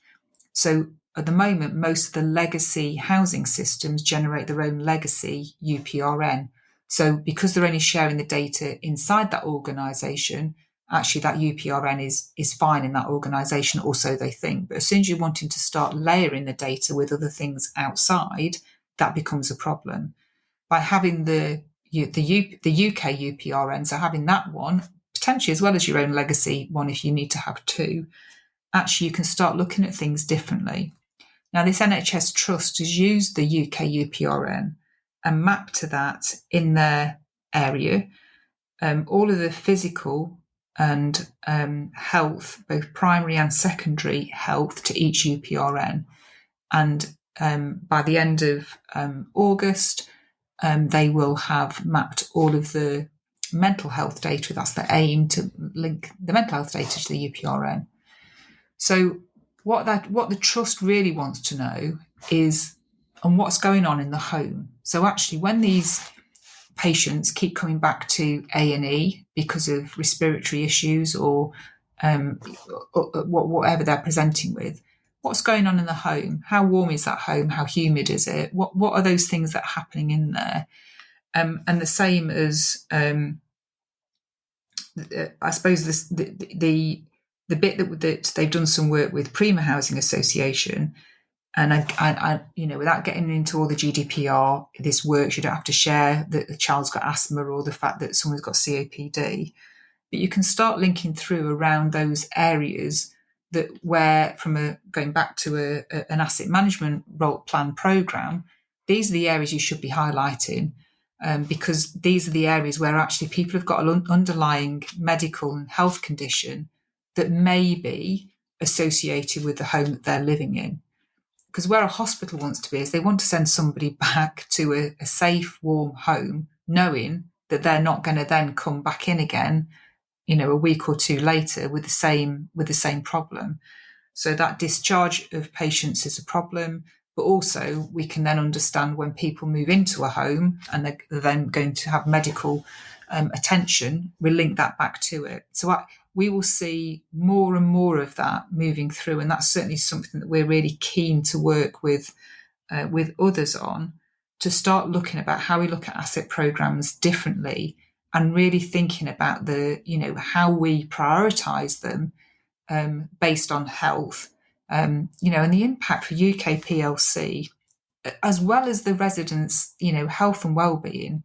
B: So at the moment, most of the legacy housing systems generate their own legacy UPRN. So because they're only sharing the data inside that organisation, actually that UPRN is fine in that organisation, or so they think. But as soon as you're wanting to start layering the data with other things outside, that becomes a problem. By having the UK UPRN, so having that one, potentially as well as your own legacy one if you need to have two, actually you can start looking at things differently. Now, this NHS Trust has used the UK UPRN and mapped to that in their area all of the physical and health, both primary and secondary health, to each UPRN. And by the end of August, they will have mapped all of the mental health data. That's the aim, to link the mental health data to the UPRN. So what the trust really wants to know is on what's going on in the home. So actually, when these patients keep coming back to A&E because of respiratory issues or whatever they're presenting with, what's going on in the home? How warm is that home? How humid is it? What are those things that are happening in there? And the same as, I suppose, the bit that they've done some work with Prima Housing Association, and I without getting into all the GDPR, this works. You don't have to share that the child's got asthma or the fact that someone's got COPD, but you can start linking through around those areas that where, going back to an asset management role plan program, these are the areas you should be highlighting, because these are the areas where actually people have got an underlying medical and health condition that may be associated with the home that they're living in. Because where a hospital wants to be is they want to send somebody back to a safe, warm home, knowing that they're not going to then come back in again, a week or two later with the same problem. So that discharge of patients is a problem, but also we can then understand when people move into a home and they're then going to have medical attention, we link that back to it. So we will see more and more of that moving through, and that's certainly something that we're really keen to work with others on, to start looking about how we look at asset programs differently and really thinking about how we prioritise them based on health, and the impact for UK PLC, as well as the residents' health and well-being.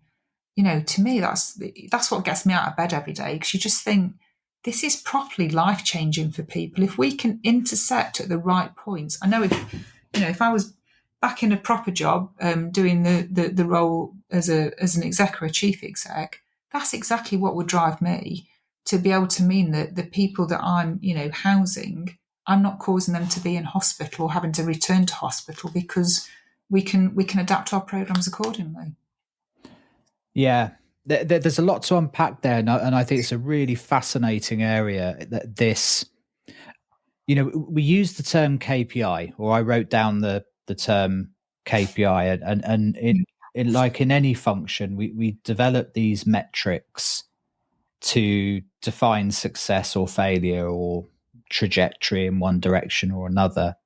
B: To me, that's what gets me out of bed every day, because you just think, this is properly life-changing for people. If we can intersect at the right points. I know if I was back in a proper job, doing the role an exec or a chief exec, that's exactly what would drive me to be able to mean that the people that I'm, housing, I'm not causing them to be in hospital or having to return to hospital, because we can adapt our programs accordingly.
A: Yeah, there's a lot to unpack there, and I think it's a really fascinating area. That this, we use the term KPI, or I wrote down the term KPI, and like in any function, we develop these metrics to define success or failure or trajectory in one direction or another.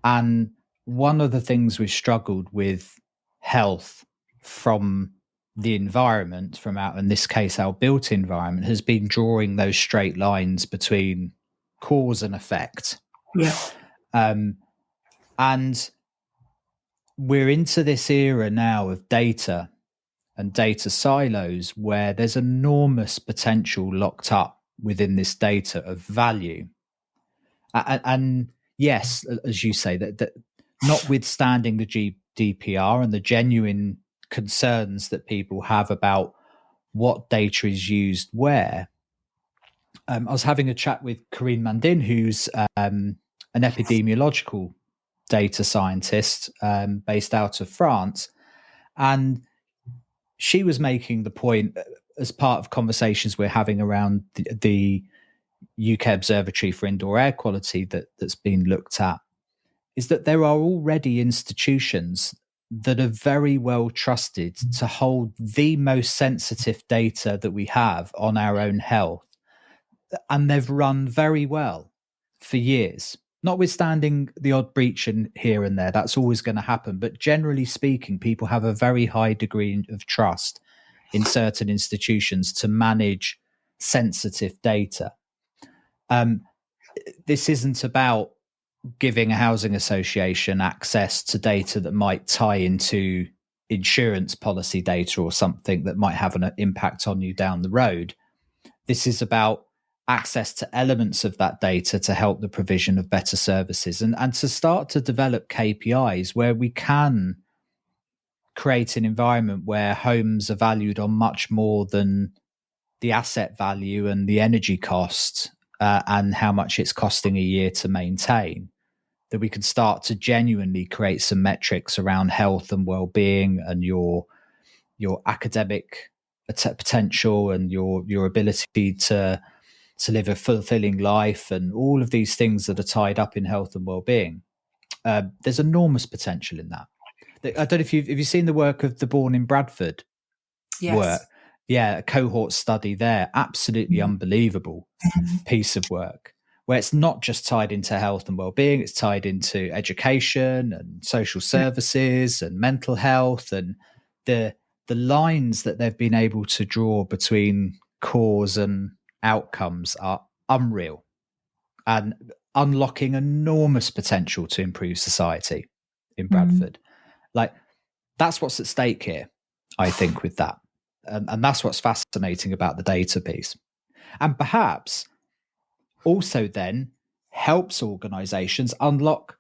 A: And one of the things we've struggled with health from the environment, from in this case, our built environment, has been drawing those straight lines between cause and effect.
B: Yeah.
A: And we're into this era now of data and data silos where there's enormous potential locked up within this data of value. And yes, as you say, that notwithstanding the GDPR and the genuine concerns that people have about what data is used where, I was having a chat with Corinne Mandin, who's an epidemiological data scientist based out of France. And she was making the point, as part of conversations we're having around the UK Observatory for Indoor Air Quality that's been looked at, is that there are already institutions that are very well trusted to hold the most sensitive data that we have on our own health. And they've run very well for years, notwithstanding the odd breach in here and there. That's always going to happen. But generally speaking, people have a very high degree of trust in certain institutions to manage sensitive data. This isn't about giving a housing association access to data that might tie into insurance policy data or something that might have an impact on you down the road. This is about access to elements of that data to help the provision of better services, and to start to develop KPIs where we can create an environment where homes are valued on much more than the asset value and the energy cost and how much it's costing a year to maintain. That we can start to genuinely create some metrics around health and well-being and your academic potential and your ability to live a fulfilling life and all of these things that are tied up in health and well-being. There's enormous potential in that. I don't know if you've seen the work of the Born in Bradford work. Yeah, a cohort study there. Absolutely unbelievable piece of work, where it's not just tied into health and well-being, it's tied into education and social services and mental health, and the lines that they've been able to draw between cause and outcomes are unreal and unlocking enormous potential to improve society in Bradford. Like, that's what's at stake here, I think, with that. And that's what's fascinating about the data piece. And perhaps also then helps organizations unlock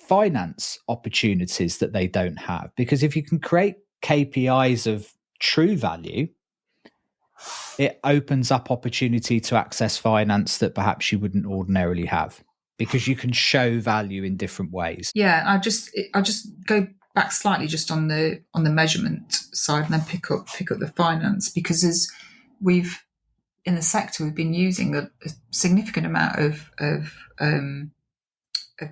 A: finance opportunities that they don't have. Because if you can create KPIs of true value, it opens up opportunity to access finance that perhaps you wouldn't ordinarily have, because you can show value in different ways.
B: Yeah, I just go back slightly just on the measurement side and then pick up the finance, because as we've in the sector, we've been using a significant amount of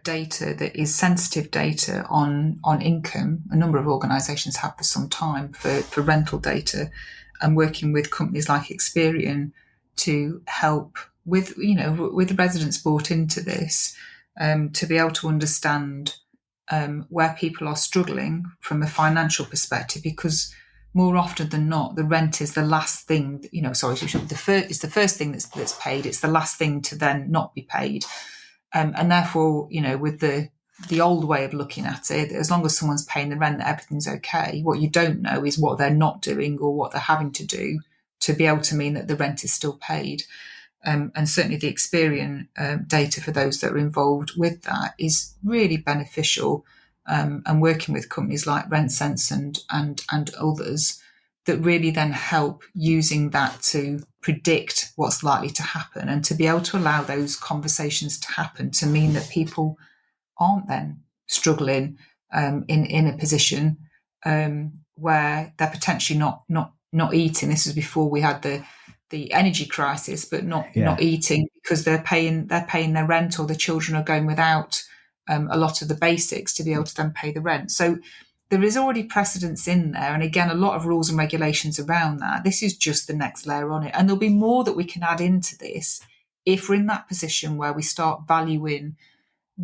B: data that is sensitive data on income. A number of organisations have for some time for rental data, and working with companies like Experian to help with the residents brought into this, to be able to understand where people are struggling from a financial perspective, because more often than not, the rent is the last thing. It's the first thing that's paid. It's the last thing to then not be paid, and therefore, with the old way of looking at it, as long as someone's paying the rent, that everything's okay. What you don't know is what they're not doing or what they're having to do to be able to mean that the rent is still paid. And certainly the Experian data for those that are involved with that is really beneficial. and working with companies like RentSense and others that really then help using that to predict what's likely to happen and to be able to allow those conversations to happen to mean that people aren't then struggling in a position where they're potentially not eating. This was before we had the energy crisis, but not eating because they're paying their rent, or the children are going without a lot of the basics to be able to then pay the rent. So there is already precedence in there, and again, a lot of rules and regulations around that. This is just the next layer on it, and there'll be more that we can add into this if we're in that position where we start valuing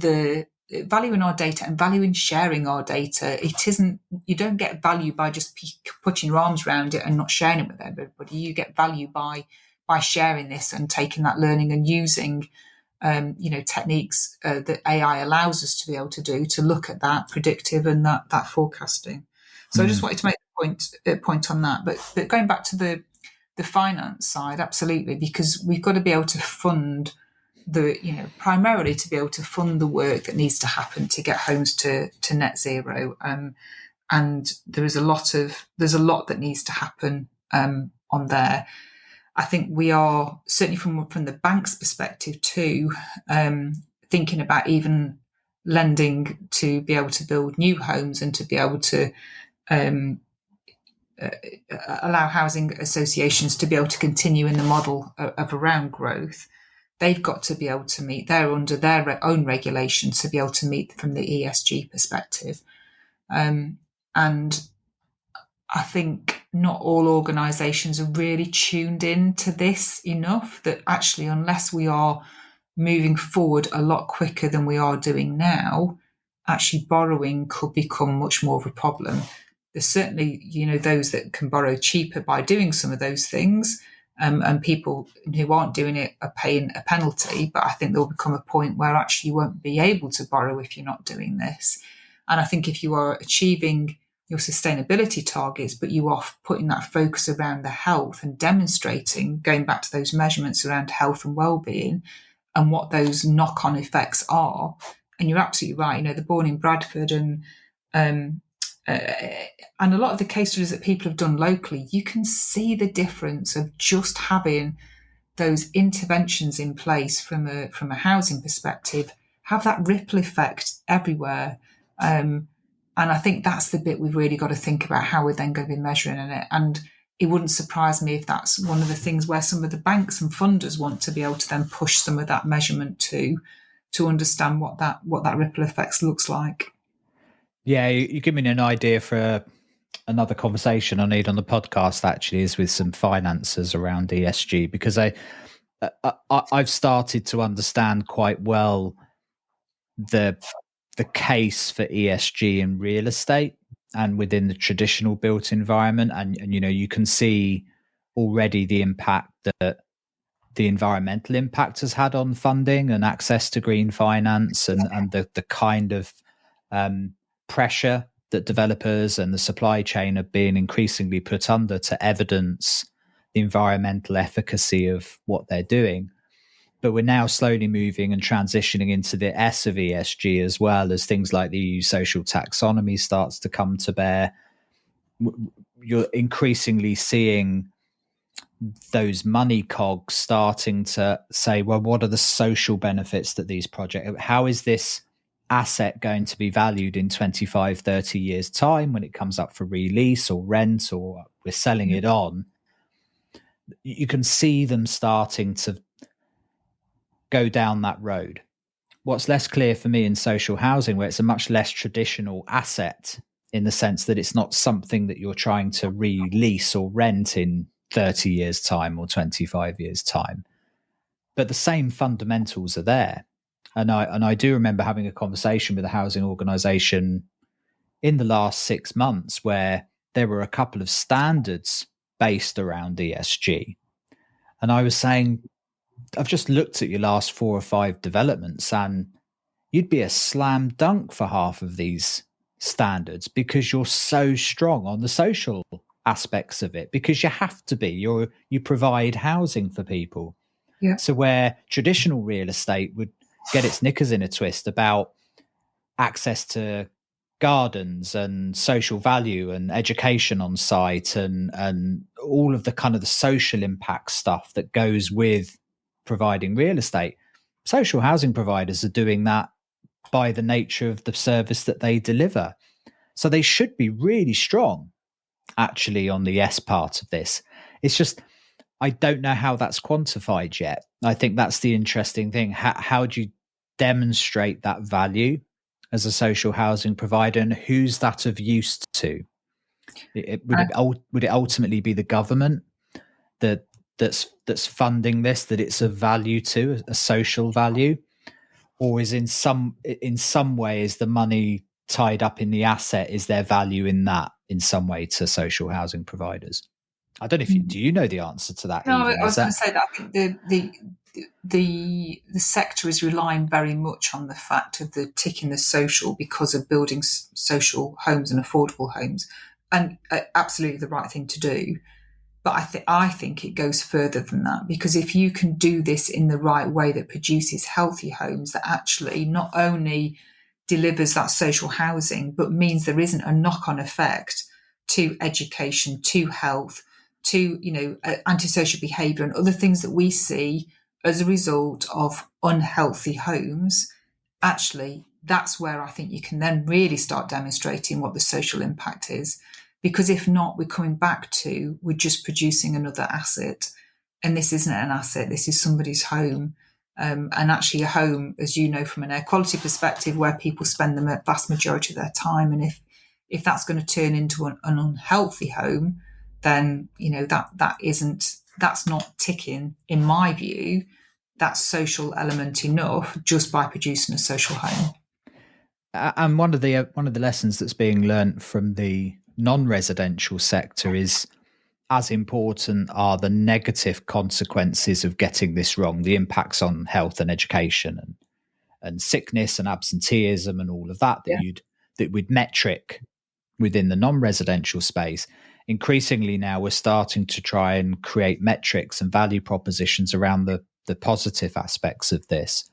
B: our data and valuing sharing our data. You don't get value by just putting your arms around it and not sharing it with everybody. You get value by sharing this and taking that learning and using techniques that AI allows us to be able to do to look at that predictive and that forecasting. So I just wanted to make a point on that. But going back to the finance side, absolutely, because we've got to be able to fund primarily to be able to fund the work that needs to happen to get homes to net zero. And there's a lot that needs to happen on there. I think we are certainly from the bank's perspective too, thinking about even lending to be able to build new homes and to be able to allow housing associations to be able to continue in the model of around growth. They've got to be able to meet, they're under their own regulations to be able to meet from the ESG perspective. And I think not all organisations are really tuned in to this enough, that actually, unless we are moving forward a lot quicker than we are doing now, actually borrowing could become much more of a problem. There's certainly, those that can borrow cheaper by doing some of those things, and people who aren't doing it are paying a penalty. But I think there will become a point where actually you won't be able to borrow if you're not doing this. And I think if you are achieving your sustainability targets, but you are putting that focus around the health and demonstrating, going back to those measurements around health and well-being and what those knock-on effects are. And you're absolutely right, the Born in Bradford and a lot of the case studies that people have done locally, you can see the difference of just having those interventions in place from a housing perspective, have that ripple effect everywhere. And I think that's the bit we've really got to think about, how we're then going to be measuring it. And it wouldn't surprise me if that's one of the things where some of the banks and funders want to be able to then push some of that measurement to understand what that ripple effects looks like.
A: Yeah, you give me an idea for another conversation I need on the podcast, actually, is with some financiers around ESG, because I've started to understand quite well the case for ESG in real estate and within the traditional built environment. And you can see already the impact that the environmental impact has had on funding and access to green finance, and the kind of pressure that developers and the supply chain are being increasingly put under to evidence the environmental efficacy of what they're doing. But we're now slowly moving and transitioning into the S of ESG, as well as things like the EU social taxonomy starts to come to bear. You're increasingly seeing those money cogs starting to say, well, what are the social benefits that these projects, how is this asset going to be valued in 25, 30 years time when it comes up for release or rent, or we're selling it on? You can see them starting to go down that road. What's less clear for me in social housing, where it's a much less traditional asset in the sense that it's not something that you're trying to release or rent in 30 years time or 25 years time, but the same fundamentals are there. And I do remember having a conversation with a housing organisation in the last 6 months where there were a couple of standards based around ESG. And I was saying, I've just looked at your last 4 or 5 developments, and you'd be a slam dunk for half of these standards because you're so strong on the social aspects of it, because you have to be. You provide housing for people.
B: Yeah.
A: So where traditional real estate would get its knickers in a twist about access to gardens and social value and education on site and all of the kind of the social impact stuff that goes with providing real estate. Social housing providers are doing that by the nature of the service that they deliver. So they should be really strong actually on the S part of this. It's just, I don't know how that's quantified yet. I think that's the interesting thing. How do you demonstrate that value as a social housing provider, and who's that of use to? Would it ultimately be the government that's funding this, that it's a value to, a social value, or is in some way is the money tied up in the asset? Is there value in that in some way to social housing providers? I don't know if do you know the answer to that?
B: No,
A: Even
B: I was
A: is
B: going
A: that
B: to say that I think the sector is relying very much on the fact of the tick in the social because of building social homes and affordable homes, and absolutely the right thing to do. But I think it goes further than that, because if you can do this in the right way that produces healthy homes that actually not only delivers that social housing, but means there isn't a knock-on effect to education, to health, to antisocial behaviour and other things that we see as a result of unhealthy homes, actually that's where I think you can then really start demonstrating what the social impact is. Because if not, we're coming back to, we're just producing another asset. And this isn't an asset, this is somebody's home. And actually a home, as you know, from an air quality perspective, where people spend the vast majority of their time. And if that's going to turn into an unhealthy home, then, that's not ticking, in my view, that social element enough just by producing a social home.
A: And one of the lessons that's being learnt from the non-residential sector is, as important are the negative consequences of getting this wrong, the impacts on health and education and sickness and absenteeism and all of that that we'd metric within the non-residential space. Increasingly now we're starting to try and create metrics and value propositions around the positive aspects of this.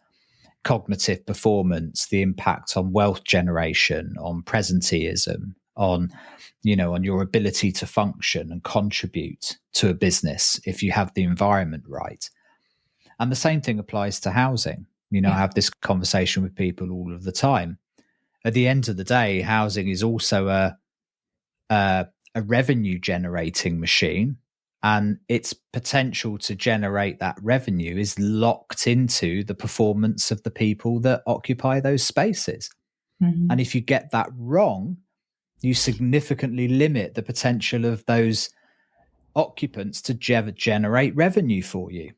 A: Cognitive performance, the impact on wealth generation, on presenteeism, on your ability to function and contribute to a business if you have the environment right. And the same thing applies to housing. I have this conversation with people all of the time. At the end of the day, housing is also a revenue generating machine, and its potential to generate that revenue is locked into the performance of the people that occupy those spaces. Mm-hmm. And if you get that wrong, you significantly limit the potential of those occupants to generate revenue for you,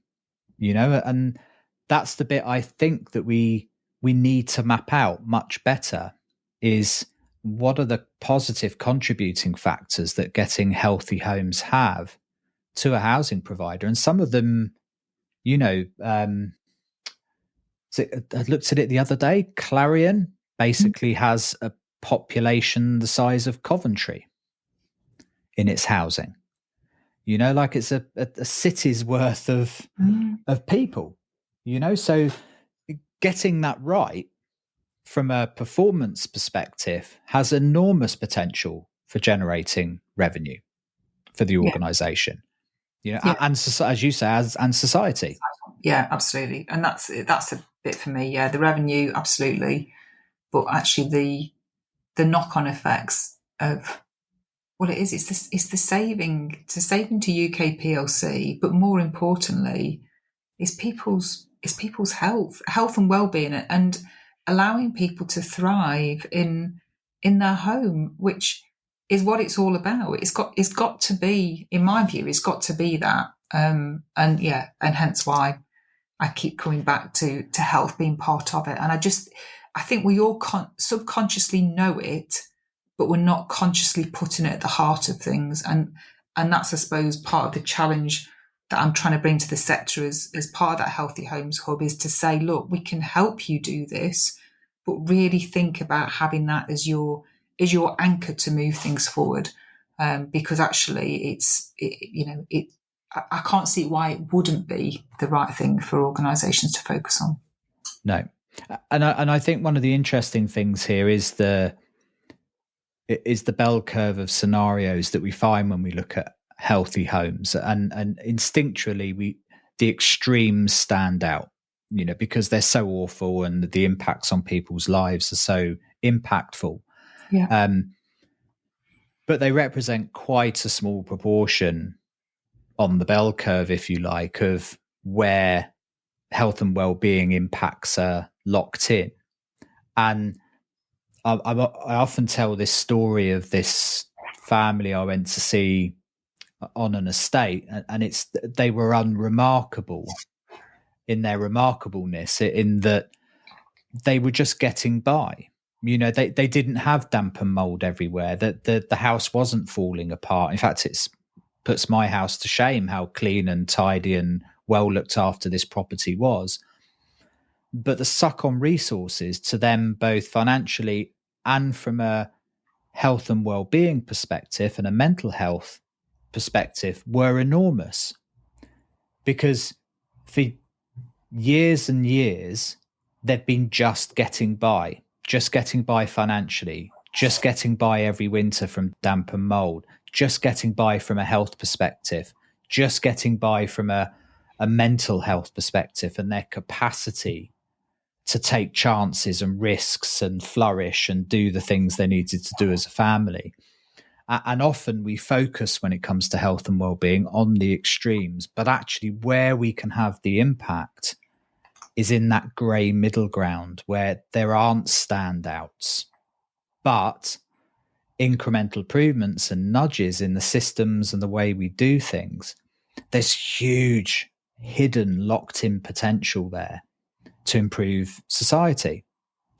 A: and that's the bit I think that we need to map out much better, is what are the positive contributing factors that getting healthy homes have to a housing provider. And some of them, I looked at it the other day. Clarion basically has a population the size of Coventry in its housing. Like it's a city's worth of people. So getting that right from a performance perspective has enormous potential for generating revenue for the organization. And as you say, and society.
B: Yeah, absolutely. And that's a bit for me. Yeah, the revenue, absolutely, but actually the knock-on effects of what it is. It's the saving to UK PLC, but more importantly, it's people's health and well-being, and allowing people to thrive in their home, which is what it's all about. It's got to be, in my view, it's got to be that. And hence why I keep coming back to health being part of it. And I think we all subconsciously know it, but we're not consciously putting it at the heart of things. And that's, I suppose, part of the challenge that I'm trying to bring to the sector as part of that Healthy Homes Hub, is to say, look, we can help you do this, but really think about having that as your anchor to move things forward. Because actually I can't see why it wouldn't be the right thing for organisations to focus on.
A: No. And I think one of the interesting things here is is the bell curve of scenarios that we find when we look at healthy homes, and instinctually the extremes stand out, because they're so awful and the impacts on people's lives are so impactful.
B: Yeah.
A: But they represent quite a small proportion on the bell curve, if you like, of where health and well-being impacts are locked in. And I often tell this story of this family I went to see on an estate, and they were unremarkable in their remarkableness, in that they were just getting by. They didn't have damp and mold everywhere. That the house wasn't falling apart. In fact, it puts my house to shame how clean and tidy and well looked after this property was. But the suck on resources to them, both financially and from a health and well-being perspective and a mental health perspective, were enormous. Because for years and years, they've been just getting by financially, just getting by every winter from damp and mold, just getting by from a health perspective, just getting by from a mental health perspective, and their capacity to take chances and risks and flourish and do the things they needed to do as a family. And often we focus, when it comes to health and well-being, on the extremes, but actually where we can have the impact is in that grey middle ground where there aren't standouts, but incremental improvements and nudges in the systems and the way we do things. There's huge hidden locked in potential there to improve society.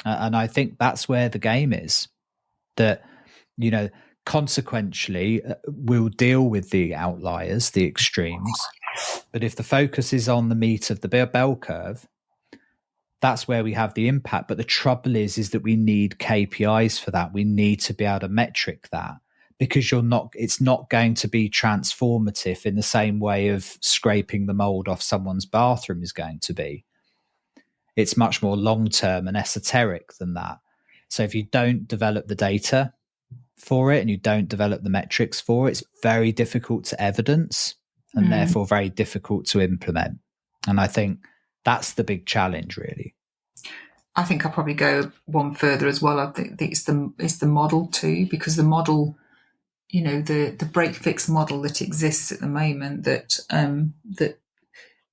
A: And I think that's where the game is, that, consequentially, we'll deal with the outliers, the extremes. But if the focus is on the meat of the bell curve, that's where we have the impact. But the trouble is that we need KPIs for that. We need to be able to metric that, because it's not going to be transformative in the same way of scraping the mold off someone's bathroom is going to be. It's much more long-term and esoteric than that. So if you don't develop the data for it and you don't develop the metrics for it, it's very difficult to evidence and therefore very difficult to implement. And I think that's the big challenge, really.
B: I think I'll probably go one further as well. I think it's the model too, because the model, the break fix model that exists at the moment that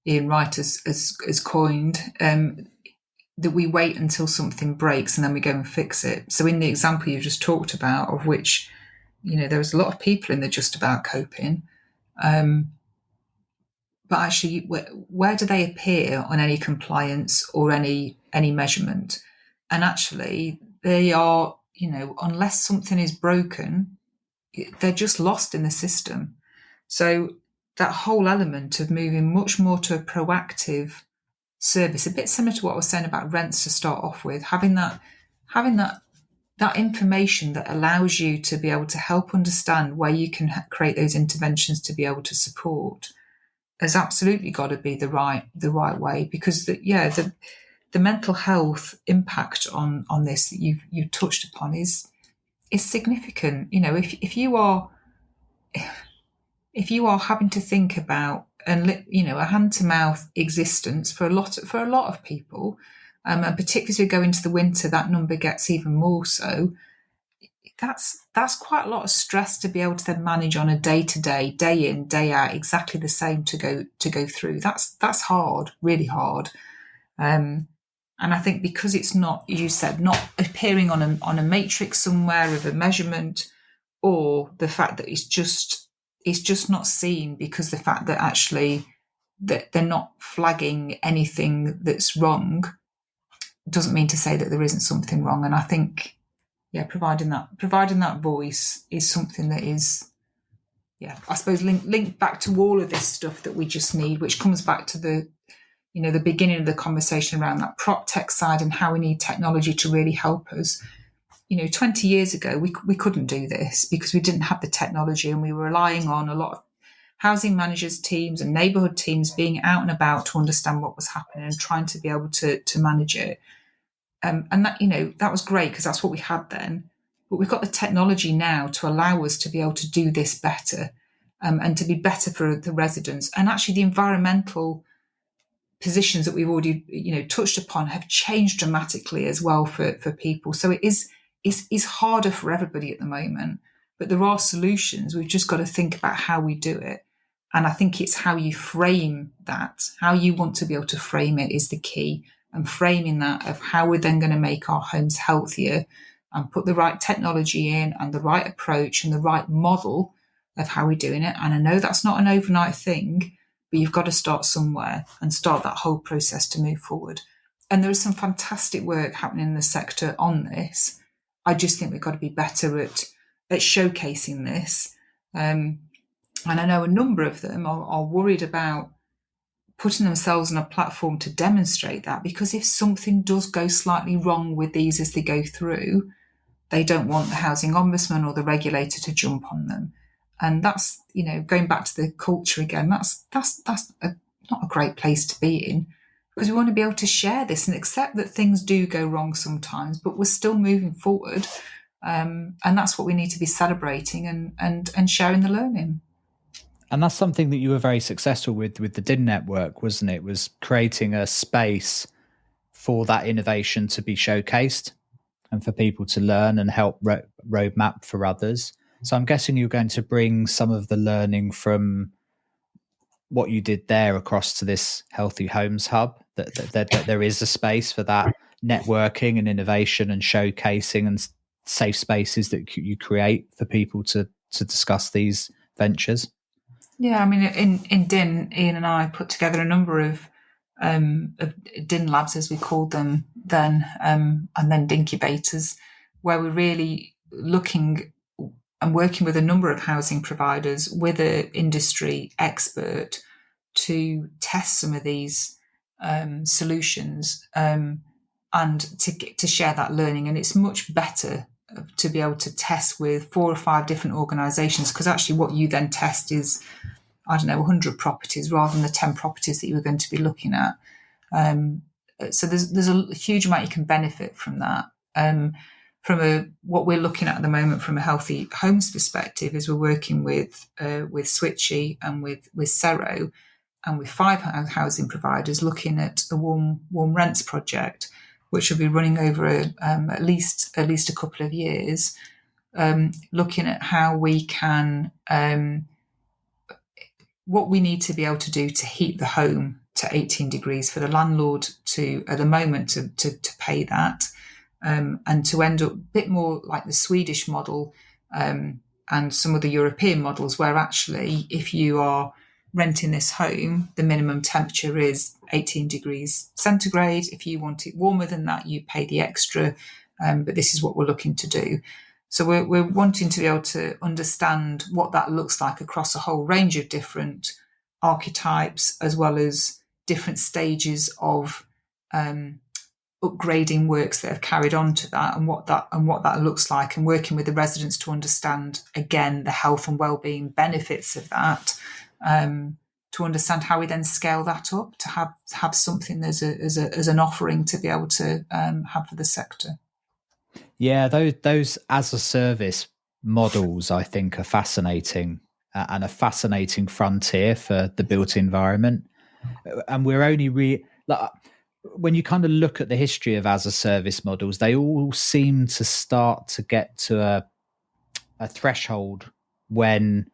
B: Ian Wright has coined, that we wait until something breaks and then we go and fix it. So in the example you just talked about, of which, there was a lot of people in the just about coping, but actually, where do they appear on any compliance or any measurement? And actually, they are, unless something is broken, they're just lost in the system. So that whole element of moving much more to a proactive service, a bit similar to what I was saying about rents to start off with, having that information that allows you to be able to help understand where you can create those interventions to be able to support, has absolutely got to be the right way, because the mental health impact on this that you've touched upon is significant. If you are having to think about a hand to mouth existence for a lot of people, and particularly as we go into the winter, that number gets even more so. That's quite a lot of stress to be able to then manage on a day-to-day, day in, day out, exactly the same to go through. That's hard, really hard. And I think because it's not, you said, not appearing on a matrix somewhere of a measurement, or the fact that it's just not seen, because the fact that actually that they're not flagging anything that's wrong doesn't mean to say that there isn't something wrong. And I think, providing that voice is something that is, I suppose linked back to all of this stuff that we just need, which comes back to the beginning of the conversation around that prop tech side and how we need technology to really help us. 20 years ago, we couldn't do this because we didn't have the technology, and we were relying on a lot of housing managers teams and neighbourhood teams being out and about to understand what was happening and trying to be able to manage it. And that, that was great because that's what we had then. but we've got the technology now to allow us to be able to do this better, and to be better for the residents. And actually, the environmental positions that we've already touched upon have changed dramatically as well for people. So it's harder for everybody at the moment, but there are solutions. We've just got to think about how we do it. And I think it's how you frame that, how you want to be able to frame it is the key. And framing that of how we're then going to make our homes healthier and put the right technology in and the right approach and the right model of how we're doing it. And I know that's not an overnight thing, but you've got to start somewhere and start that whole process to move forward. And there is some fantastic work happening in the sector on this. I just think we've got to be better at showcasing this. And I know a number of them are worried about putting themselves on a platform to demonstrate that, because if something does go slightly wrong with these as they go through, they don't want the housing ombudsman or the regulator to jump on them. And that's, going back to the culture again, that's not a great place to be in, because we want to be able to share this and accept that things do go wrong sometimes, but we're still moving forward. And that's what we need to be celebrating and sharing the learning.
A: And that's something that you were very successful with the DIN network, wasn't it? Was creating a space for that innovation to be showcased and for people to learn and help roadmap for others. So I'm guessing you're going to bring some of the learning from what you did there across to this Healthy Homes Hub, that there is a space for that networking and innovation and showcasing and safe spaces that you create for people to discuss these ventures.
B: Yeah, I mean, in DIN, Ian and I put together a number of DIN labs, as we called them then, and then incubators, where we're really looking and working with a number of housing providers with an industry expert to test some of these solutions, and to share that learning. And it's much better to be able to test with 4 or 5 different organisations, because actually what you then test is, 100 properties rather than the 10 properties that you were going to be looking at. So there's a huge amount you can benefit from that. What we're looking at the moment from a healthy homes perspective is we're working with Switchy and with Cero and with 5 housing providers looking at a warm rents project, which will be running over at least a couple of years, looking at how we can what we need to be able to do to heat the home to 18 degrees for the landlord to, at the moment, to pay that, and to end up a bit more like the Swedish model, and some of the European models, where actually if you are renting this home, the minimum temperature is 18 degrees centigrade. If you want it warmer than that, you pay the extra, but this is what we're looking to do. So we're wanting to be able to understand what that looks like across a whole range of different archetypes, as well as different stages of upgrading works that have carried on to that, and what that looks like, and working with the residents to understand again the health and well-being benefits of that, to understand how we then scale that up to have something as an offering to be able to have for the sector.
A: Yeah, those as a service models, I think, are fascinating, and a fascinating frontier for the built environment. And we're only when you kind of look at the history of as a service models, they all seem to start to get to a threshold when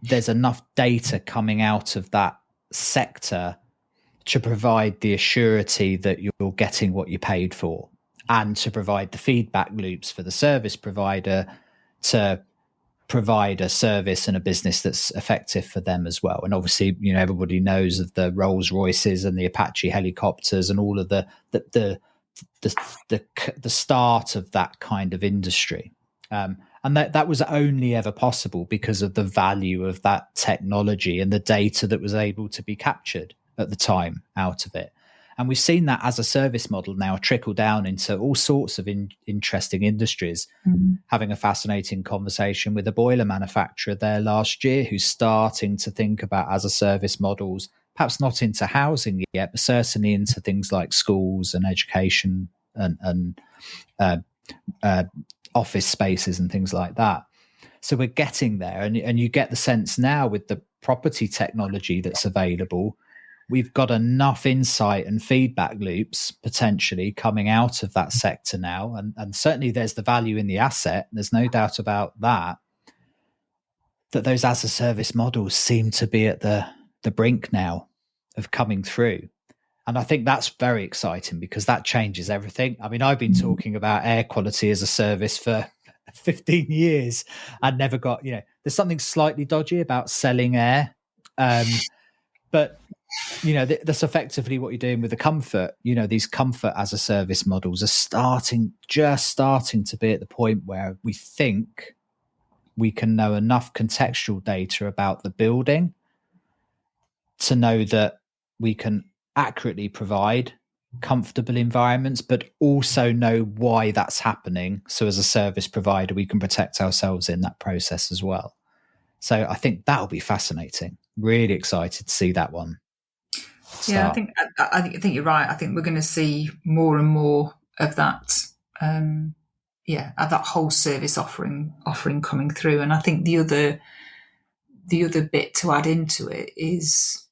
A: there's enough data coming out of that sector to provide the assurity that you're getting what you paid for, and to provide the feedback loops for the service provider to provide a service and a business that's effective for them as well. And obviously, everybody knows of the Rolls Royces and the Apache helicopters and all of the start of that kind of industry. And that was only ever possible because of the value of that technology and the data that was able to be captured at the time out of it. And we've seen that as a service model now trickle down into all sorts of interesting industries. Mm-hmm. Having a fascinating conversation with a boiler manufacturer there last year who's starting to think about as a service models, perhaps not into housing yet, but certainly into things like schools and education and office spaces and things like that. So we're getting there, and you get the sense now with the property technology that's available, we've got enough insight and feedback loops potentially coming out of that sector now. And certainly there's the value in the asset. There's no doubt about that, that those as a service models seem to be at the brink now of coming through. And I think that's very exciting because that changes everything. I mean, I've been talking about air quality as a service for 15 years and never got, there's something slightly dodgy about selling air. But, that's effectively what you're doing with the comfort. These comfort as a service models are starting to be at the point where we think we can know enough contextual data about the building to know that we can accurately provide comfortable environments, but also know why that's happening. So as a service provider, we can protect ourselves in that process as well. So I think that'll be fascinating. Really excited to see that one start.
B: Yeah, I think you're right. I think we're going to see more and more of that. Of that whole service offering coming through. And I think the other bit to add into it is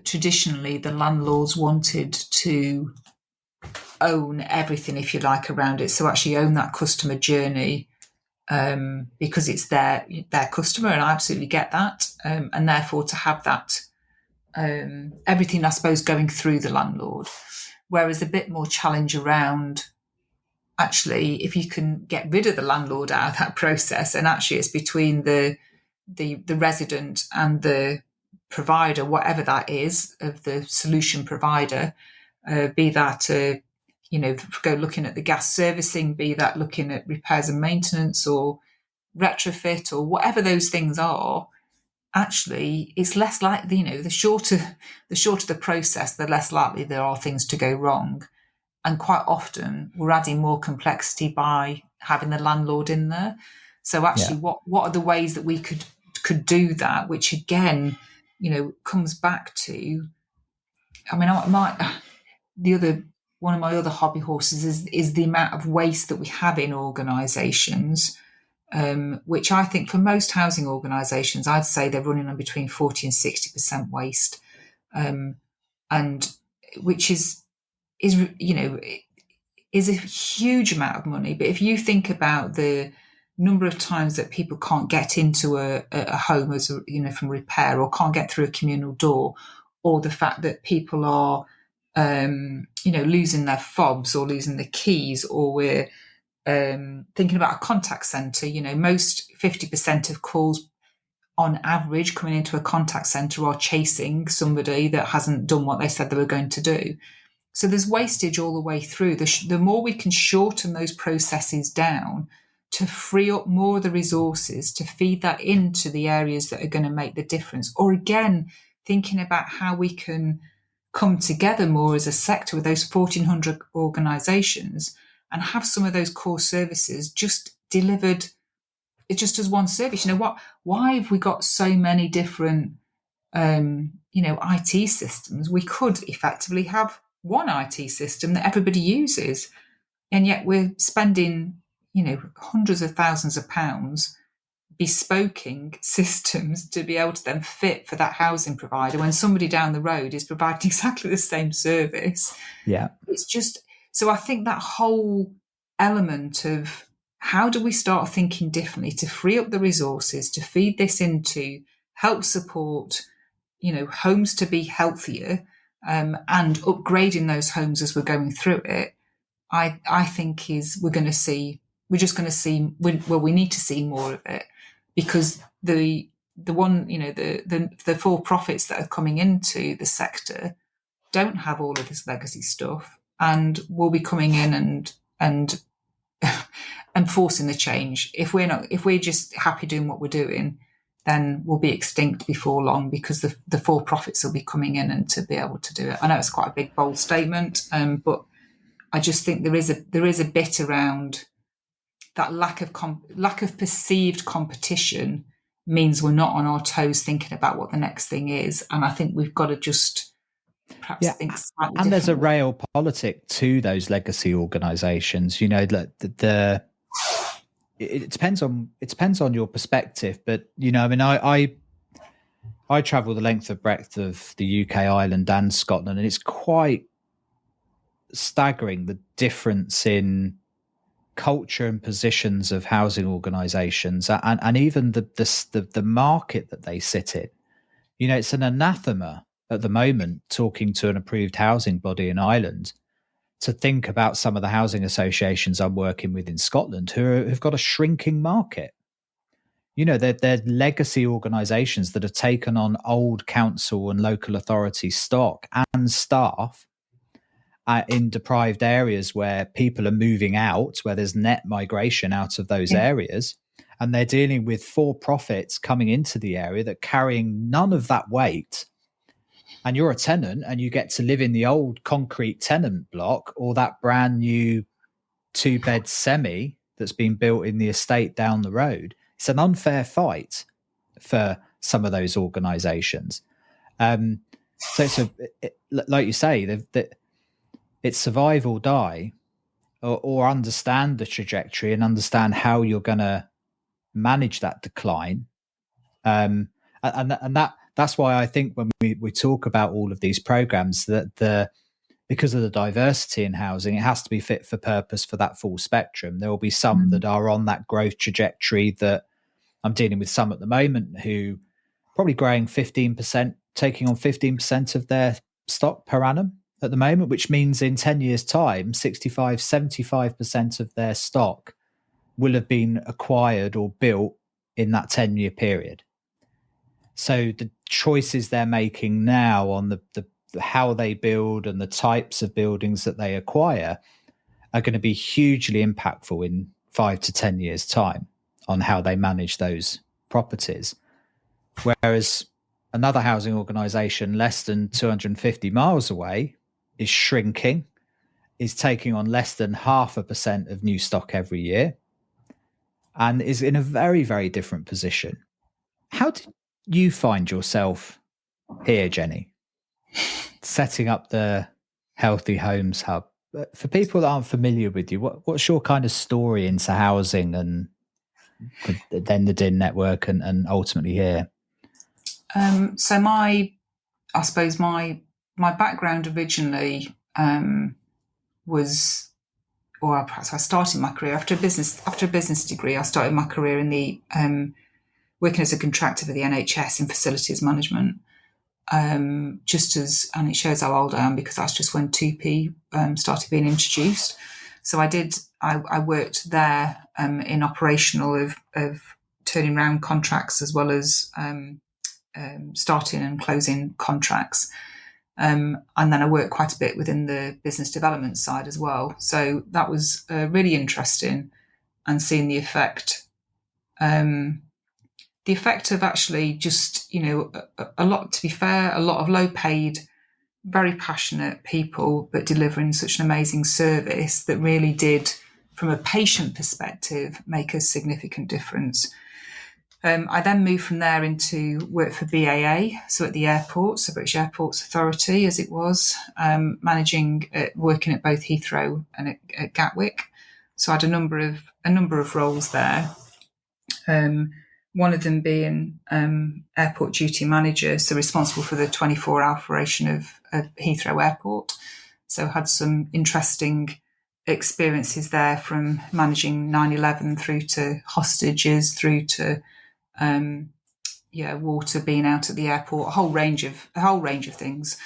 B: traditionally the landlords wanted to own everything, if you like, around it. So actually own that customer journey because it's their customer, and I absolutely get that. And therefore to have that everything, I suppose, going through the landlord. Whereas a bit more challenge around actually if you can get rid of the landlord out of that process, and actually it's between the resident and the provider, whatever that is, of the solution provider, be that go looking at the gas servicing, be that looking at repairs and maintenance or retrofit or whatever those things are. Actually, it's less likely, the shorter the process, the less likely there are things to go wrong. And quite often we're adding more complexity by having the landlord in there. So actually, what are the ways that we could do that? Which again, comes back to, I mean, one of my other hobby horses is the amount of waste that we have in organisations, which I think for most housing organisations, I'd say they're running on between 40 and 60% waste, and which is a huge amount of money. But if you think about the number of times that people can't get into a home as from repair, or can't get through a communal door, or the fact that people are losing their fobs or losing the keys, or we're thinking about a contact centre, most 50% of calls on average coming into a contact centre are chasing somebody that hasn't done what they said they were going to do. So there's wastage all the way through. The more we can shorten those processes down to free up more of the resources to feed that into the areas that are going to make the difference. Or again, thinking about how we can come together more as a sector with those 1,400 organisations and have some of those core services just delivered just as one service. Why have we got so many different, IT systems? We could effectively have one IT system that everybody uses, and yet we're spending, hundreds of thousands of pounds bespoking systems to be able to then fit for that housing provider when somebody down the road is providing exactly the same service.
A: Yeah.
B: It's just, so I think that whole element of how do we start thinking differently to free up the resources to feed this into, help support, homes to be healthier, and upgrading those homes as we're going through it, I think we need to see more of it, because the for-profits that are coming into the sector don't have all of this legacy stuff, and will be coming in and forcing the change. If we're just happy doing what we're doing, then we'll be extinct before long, because the for-profits will be coming in and to be able to do it. I know it's quite a big, bold statement, but I just think there is a bit around that lack of perceived competition means we're not on our toes thinking about what the next thing is, and I think we've got to just perhaps think slightly. And
A: there's a real politic to those legacy organisations. it depends on your perspective, but I mean, I travel the length and breadth of the UK, Ireland, and Scotland, and it's quite staggering the difference in culture and positions of housing organisations, and even the market that they sit in. It's an anathema at the moment, talking to an approved housing body in Ireland, to think about some of the housing associations I'm working with in Scotland who've got a shrinking market. They're legacy organisations that have taken on old council and local authority stock and staff in deprived areas where people are moving out, where there's net migration out of those areas. And they're dealing with for-profits coming into the area that carrying none of that weight. And you're a tenant and you get to live in the old concrete tenant block or that brand new 2-bed semi that's been built in the estate down the road. It's an unfair fight for some of those organisations. So like you say, it's survive or die, or understand the trajectory and understand how you're going to manage that decline. And that's why I think when we talk about all of these programs, that because of the diversity in housing, it has to be fit for purpose for that full spectrum. There will be some that are on that growth trajectory. That I'm dealing with some at the moment who probably growing 15%, taking on 15% of their stock per annum at the moment, which means in 10 years' time, 75% of their stock will have been acquired or built in that 10-year period. So the choices they're making now on the how they build and the types of buildings that they acquire are going to be hugely impactful in 5 to 10 years' time on how they manage those properties. Whereas another housing organisation less than 250 miles away is shrinking, is taking on less than 0.5% of new stock every year, and is in a very, very different position. How did you find yourself here, Jenny, setting up the Healthy Homes Hub? For people that aren't familiar with you, what's your kind of story into housing and then the DIN network and ultimately here?
B: So I suppose my background originally was, or perhaps I started my career after a business degree. I started my career in the working as a contractor for the NHS in facilities management. And it shows how old I am because that's just when 2P started being introduced. So I worked there in operational of turning around contracts as well as starting and closing contracts. And then I worked quite a bit within the business development side as well. So that was really interesting, and seeing the effect of actually just, a lot, to be fair, a lot of low paid, very passionate people, but delivering such an amazing service that really did, from a patient perspective, make a significant difference. I then moved from there into work for BAA, so at the airport, so British Airports Authority as it was, working at both Heathrow and at Gatwick. So I had a number of roles there. One of them being airport duty manager, so responsible for the 24-hour operation of Heathrow Airport. So had some interesting experiences there, from managing 9/11 through to hostages, through to water being out at the airport, a whole range of things,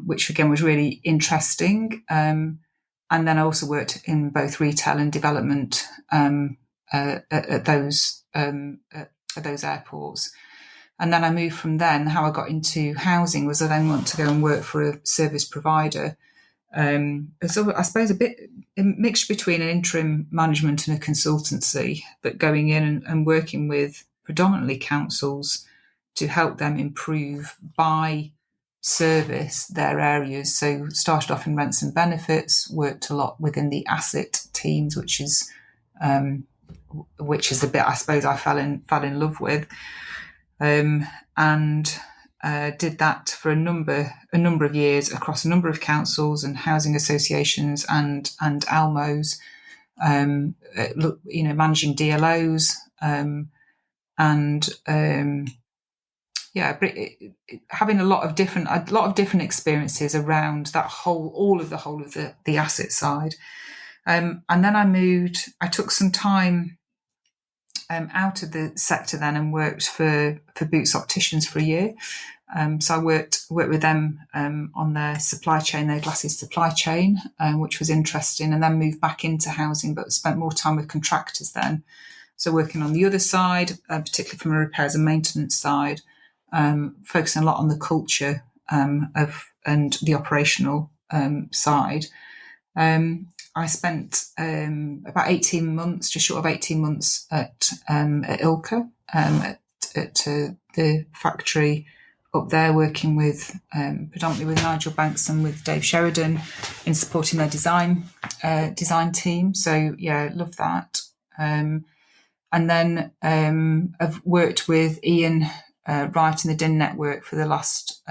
B: which again was really interesting. And then I also worked in both retail and development at those airports. And then I moved from then. How I got into housing was I then went to go and work for a service provider. So I suppose a mixture between an interim management and a consultancy, but going in and working with predominantly councils to help them improve by service their areas. So started off in rents and benefits, worked a lot within the asset teams, which is the bit I suppose I fell in love with, and did that for a number of years across a number of councils and housing associations and ALMOs, managing DLOs, and having a lot of different experiences around that whole of the asset side. And then I took some time out of the sector then and worked for Boots Opticians for a year. So I worked with them on their supply chain, their glasses supply chain, which was interesting, and then moved back into housing, but spent more time with contractors then. So working on the other side, particularly from a repairs and maintenance side, focusing a lot on the culture and the operational side. I spent about 18 months, just short of 18 months at Ilka, at the factory up there, working with predominantly with Nigel Banks and with Dave Sheridan in supporting their design team. So yeah, love that. And then I've worked with Ian Wright in the DIN network for the last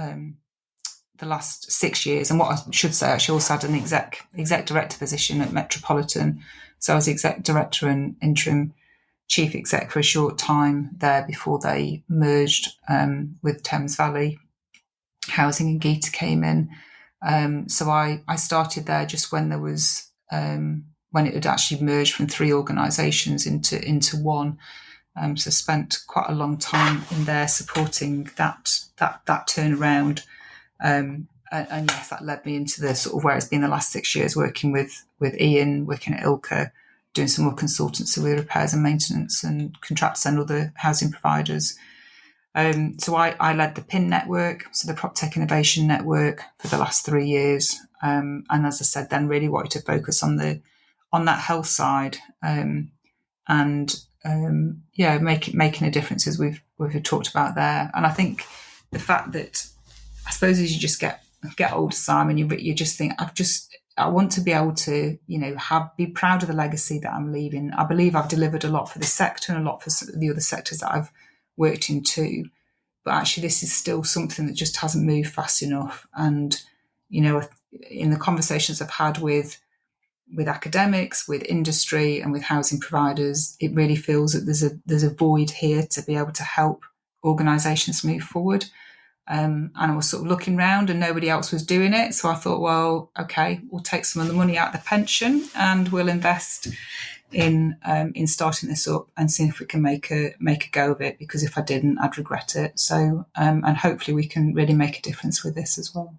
B: 6 years. And what I should say, I actually also had an exec director position at Metropolitan. So I was exec director and interim chief exec for a short time there before they merged with Thames Valley Housing, and Geeta came in. So I started there just when there was when it had actually merged from 3 organisations into one. So spent quite a long time in there supporting that turnaround. And yes, that led me into the sort of where it's been the last 6 years, working with Ian, working at Ilka, doing some more consultancy with repairs and maintenance and contractors and other housing providers. So I led the PIN network, so the PropTech Innovation Network, for the last 3 years. And as I said, then really wanted to focus on that health side, and making a difference, as we've talked about there. And I think the fact that, I suppose, as you just get older, Simon, you just think, I want to be able to, be proud of the legacy that I'm leaving. I believe I've delivered a lot for the sector and a lot for the other sectors that I've worked in too. But actually, this is still something that just hasn't moved fast enough. And, in the conversations I've had with academics, with industry, and with housing providers, it really feels that there's a void here to be able to help organisations move forward. And I was sort of looking around and nobody else was doing it. So I thought, well, okay, we'll take some of the money out of the pension and we'll invest in starting this up and seeing if we can make a go of it, because if I didn't, I'd regret it. So, and hopefully we can really make a difference with this as well.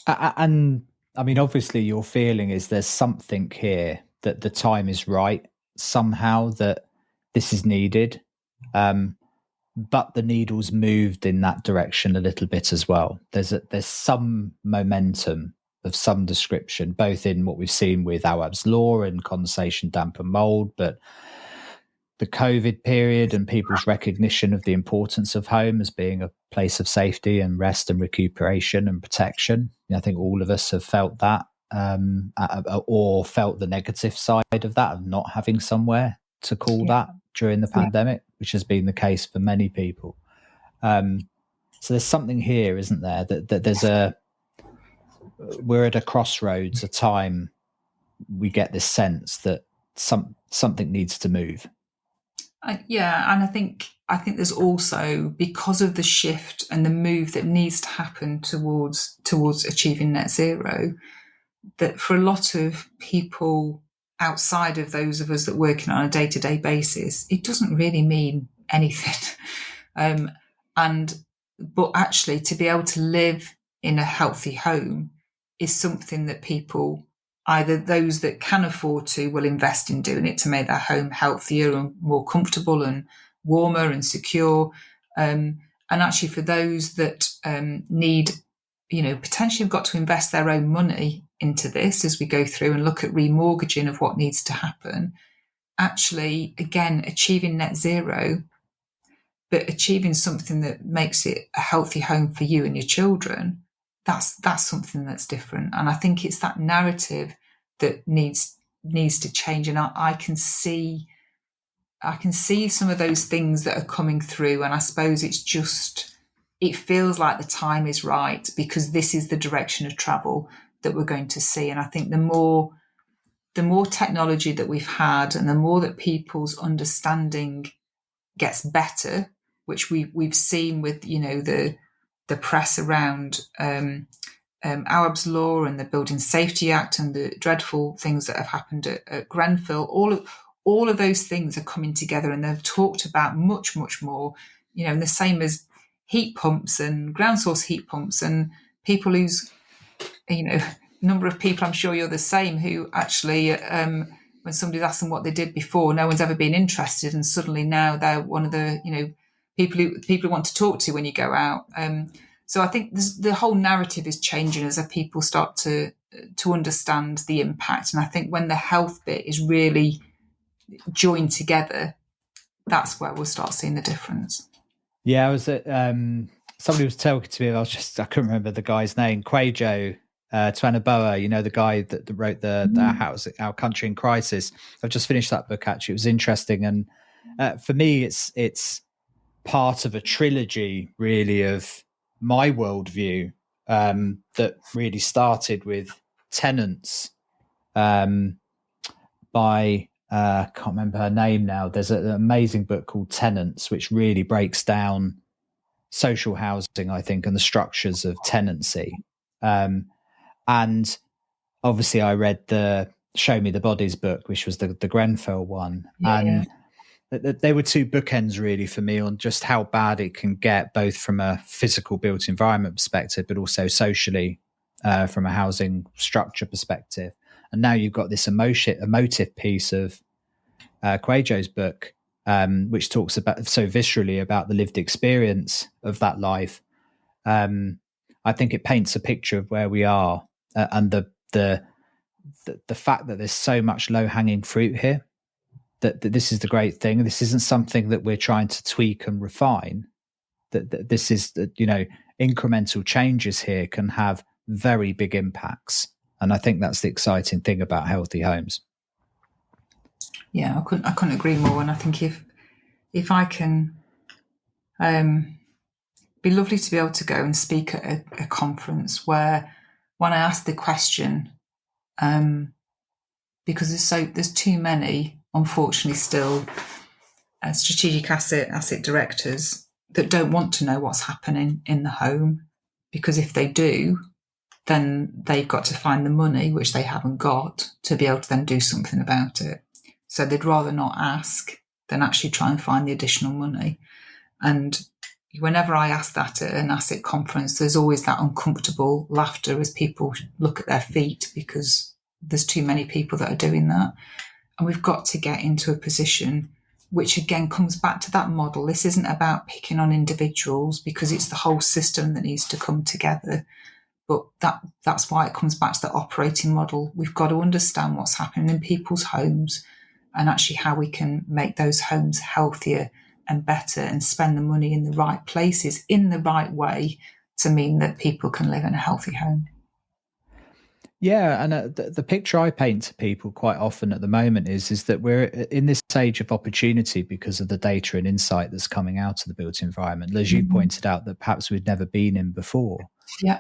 A: And I mean, obviously your feeling is there's something here that the time is right somehow, that this is needed. But the needle's moved in that direction a little bit as well. There's some momentum of some description, both in what we've seen with Awab's Law and Conversation Damp and Mould, but the COVID period and people's recognition of the importance of home as being a place of safety and rest and recuperation and protection. I think all of us have felt that, or felt the negative side of that, of not having somewhere to call that during the pandemic, which has been the case for many people. So there's something here, isn't there? That we're at a crossroads, a time we get this sense that something needs to move.
B: And I think there's also, because of the shift and the move that needs to happen towards achieving net zero, that for a lot of people outside of those of us that working on a day-to-day basis, it doesn't really mean anything. But actually, to be able to live in a healthy home is something that people, either those that can afford to, will invest in doing it to make their home healthier and more comfortable and warmer and secure. And actually, for those that need, potentially have got to invest their own money into this as we go through and look at remortgaging of what needs to happen. Actually, again, achieving net zero, but achieving something that makes it a healthy home for you and your children, that's something that's different. And I think it's that narrative that needs to change. And I can see some of those things that are coming through. And I suppose it feels like the time is right, because this is the direction of travel that we're going to see. And I think the more the more technology that we've had and the more that people's understanding gets better, which we've seen with, you know, the press around Arab's Law and the Building Safety Act and the dreadful things that have happened at Grenfell, all of those things are coming together and they're talked about much, much more, you know, and the same as heat pumps and ground source heat pumps and people who's, you know, number of people, I'm sure you're the same, who actually, when somebody's asked them what they did before, no one's ever been interested, and suddenly now they're one of the, you know, people who want to talk to when you go out. So I think the whole narrative is changing as people start to understand the impact, and I think when the health bit is really joined together, that's where we'll start seeing the difference.
A: Yeah, I was at somebody was talking to me. I couldn't remember the guy's name. Quajo Twanaboa, you know, the guy that wrote the Our Country in Crisis. I've just finished that book. Actually, it was interesting, and for me, it's part of a trilogy, really, of my worldview that really started with Tenants by I can't remember her name now. There's an amazing book called Tenants, which really breaks down social housing, I think, and the structures of tenancy. And obviously, I read the Show Me the Bodies book, which was the Grenfell one, and they were two bookends really for me on just how bad it can get, both from a physical built environment perspective, but also socially from a housing structure perspective. And now you've got this emotive piece of Quajo's book, which talks about so viscerally about the lived experience of that life. I think it paints a picture of where we are and the fact that there's so much low hanging fruit here. That this is the great thing. This isn't something that we're trying to tweak and refine. That this is, you know, incremental changes here can have very big impacts. And I think that's the exciting thing about healthy homes.
B: Yeah, I couldn't agree more. And I think if I can, be lovely to be able to go and speak at a conference where, when I ask the question, because there's too many, unfortunately, still strategic asset directors that don't want to know what's happening in the home, because if they do, then they've got to find the money, which they haven't got, to be able to then do something about it. So they'd rather not ask than actually try and find the additional money. And whenever I ask that at an asset conference, there's always that uncomfortable laughter as people look at their feet, because there's too many people that are doing that. And we've got to get into a position which again comes back to that model. This isn't about picking on individuals, because it's the whole system that needs to come together. But that's why it comes back to the operating model. We've got to understand what's happening in people's homes and actually how we can make those homes healthier and better and spend the money in the right places in the right way to mean that people can live in a healthy home.
A: Yeah, and the picture I paint to people quite often at the moment is that we're in this age of opportunity because of the data and insight that's coming out of the built environment, as you pointed out, that perhaps we'd never been in before.
B: Yeah.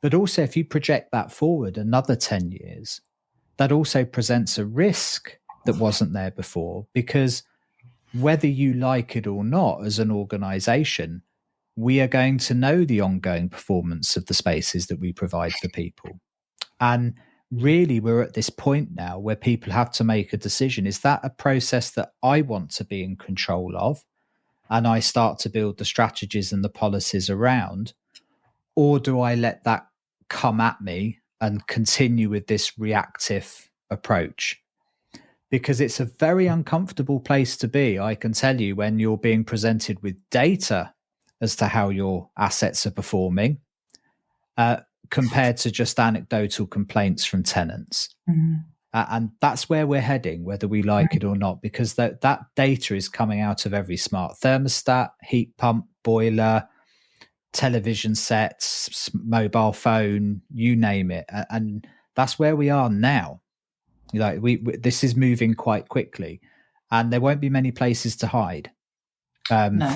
A: But also, if you project that forward another 10 years, that also presents a risk that wasn't there before, because whether you like it or not, as an organization, we are going to know the ongoing performance of the spaces that we provide for people. And really, we're at this point now where people have to make a decision. Is that a process that I want to be in control of? And I start to build the strategies and the policies around, or do I let that come at me and continue with this reactive approach? Because it's a very uncomfortable place to be, I can tell you, when you're being presented with data as to how your assets are performing, compared to just anecdotal complaints from tenants. And that's where we're heading, whether we like it or not, because that data is coming out of every smart thermostat, heat pump, boiler, television sets, mobile phone, you name it. And that's where we are now. Like this is moving quite quickly, and there won't be many places to hide.
B: No.